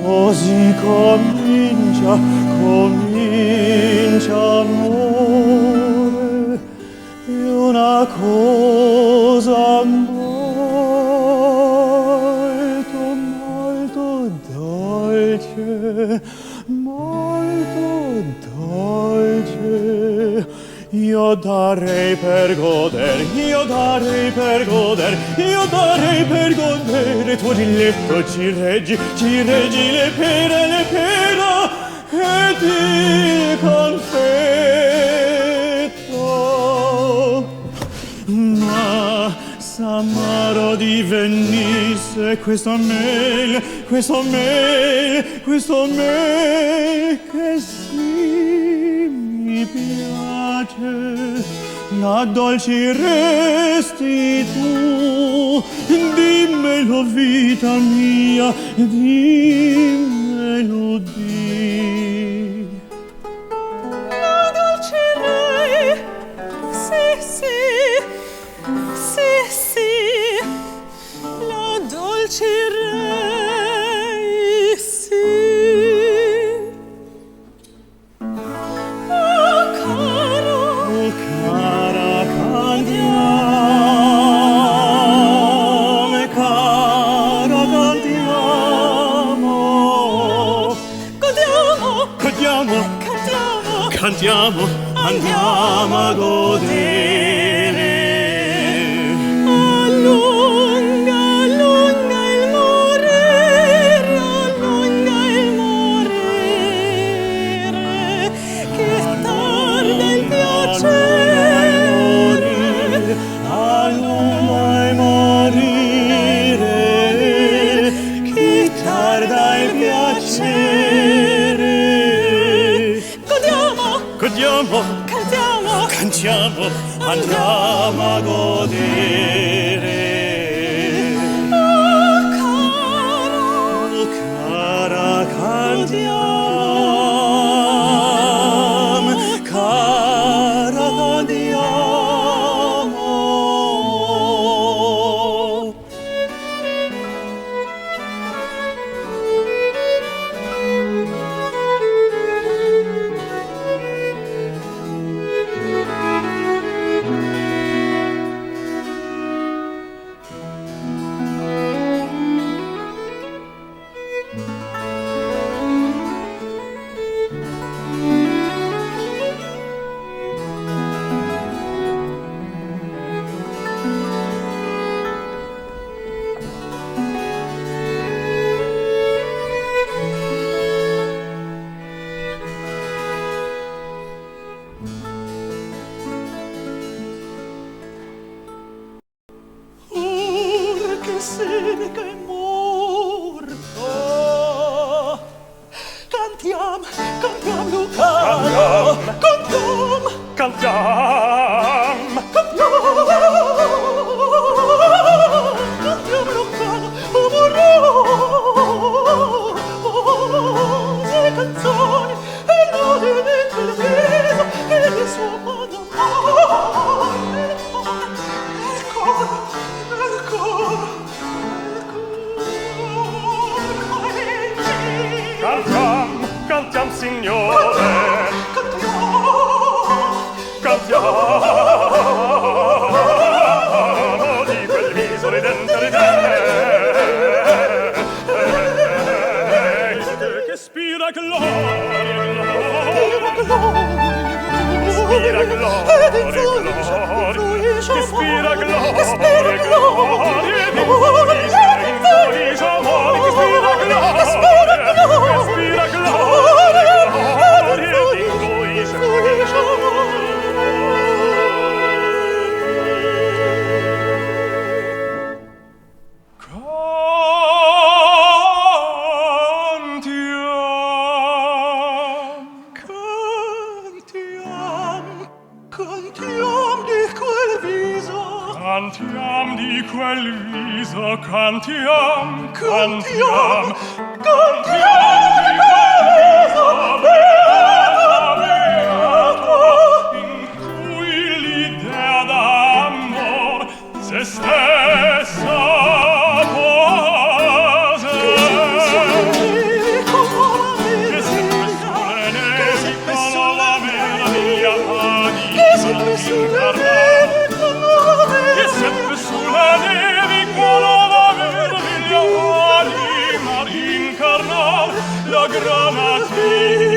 Speaker 1: Così comincia amore, è una cosa molto dolce, molto dolce. Io darei per godere, tuo diletto ci reggi le pere, e ti confetto. Ma s'amaro divenisse questo me che sì mi piace, la dolci resti tu, dimmelo vita mia, dimmelo di.
Speaker 5: La dolce re, sì, la dolce re, sì. Oh, caro,
Speaker 1: Cara, cantiamo, andiamo a godere.
Speaker 5: allunga il morire, che tarda il piacere,
Speaker 1: allunga il morire, che tarda il piacere. Godiamo, cantiamo, andiamo a godere.
Speaker 5: oh caro,
Speaker 1: Cara, cantiamo, cara, cantiamo.
Speaker 3: Che sede che è morto. Cantiam, Lucano. Cantiam, Lucano. Amorose canzoni e lode dentro il viso che di suo modo il coro. Cantiam, signore. Cantiamo di quel viso ridente. Che spira gloria. Spira gloria. Che spira gloria. Cantiam di quel viso, cantiam di quel viso, beato, in cui l'idea d'amor se stessa pose.
Speaker 2: la granatiglia.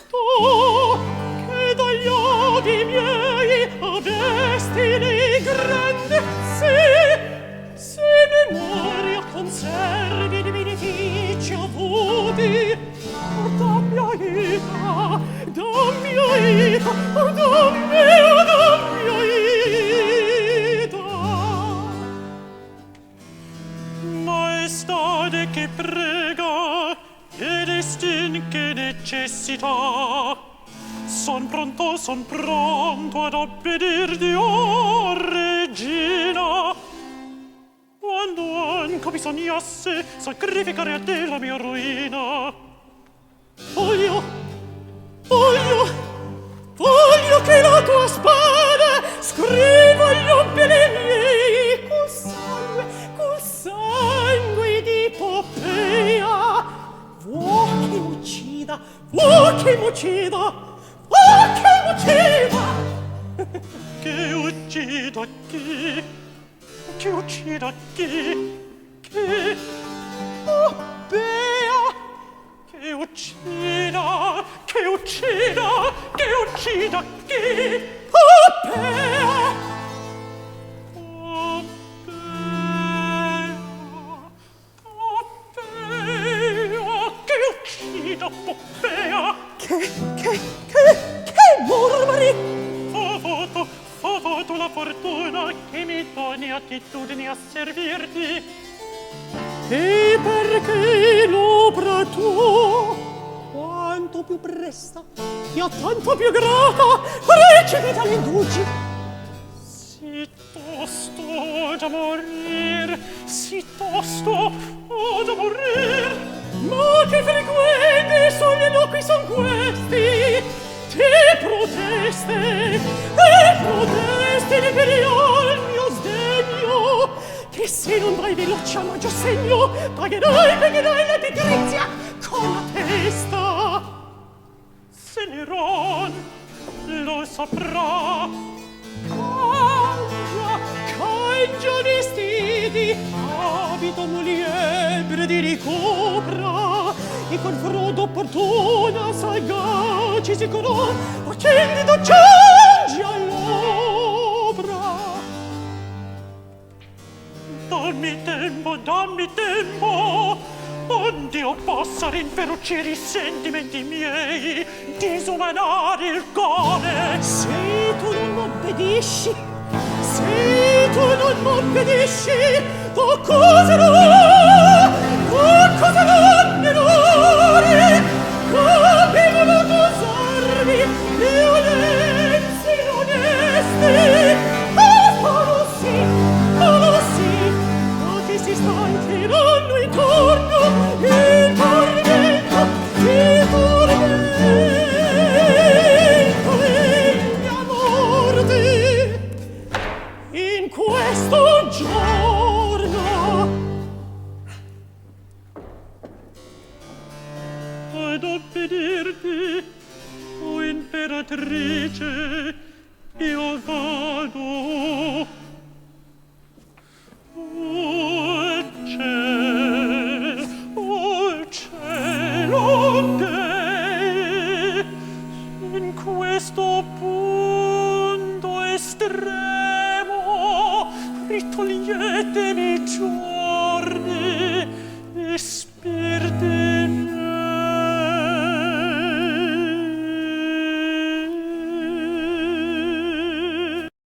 Speaker 5: sto che dagli occhi miei a destini grandezze se memoria conservi di benefici avuti dammi aiuta dammi aiuta dammi aiuta maestade che prega e destin che necessita son pronto ad obbedirti, o regina. Quando anco bisognasse sacrificare a te la mia ruina. Voglio che la tua spada scriva gli obbeli miei col sangue di Poppea. Vuoi che m'uccida, che uccida chi? Che uccida chi? Che Poppea? Che uccida chi? Poppea? Che uccida Poppea? Che mormari? Fa voto la fortuna che mi doni attitudini a servirti. E perché l'opera tua quanto più presta e a tanto più grata precipita l'indulgi. Si tosto da morir, ma che frequenti sugli eloqui son questi, te proteste di periol mio sdegno, che se non dai veloce a maggior segno, pagherai la pigrizia con la testa. Se Neron lo saprà, cangia vestiti, abito muliebre di ricopra, e con frodo opportuna sagaci si curò, accendido cengi all'opra. Dammi tempo, ond'io possa rinferocire i sentimenti miei, disumanare il core. Se tu non m'obbedisci, t'accuserò nell'ore, che voluto usarmi violenze inonesti. Farò sì, ma che si stancheranno intorno il tormento e mia morte in questo giorno. Ad obbedirti, o imperatrice, io vado. Oh cielo, Dei, in questo punto estremo ritoglietemi giù.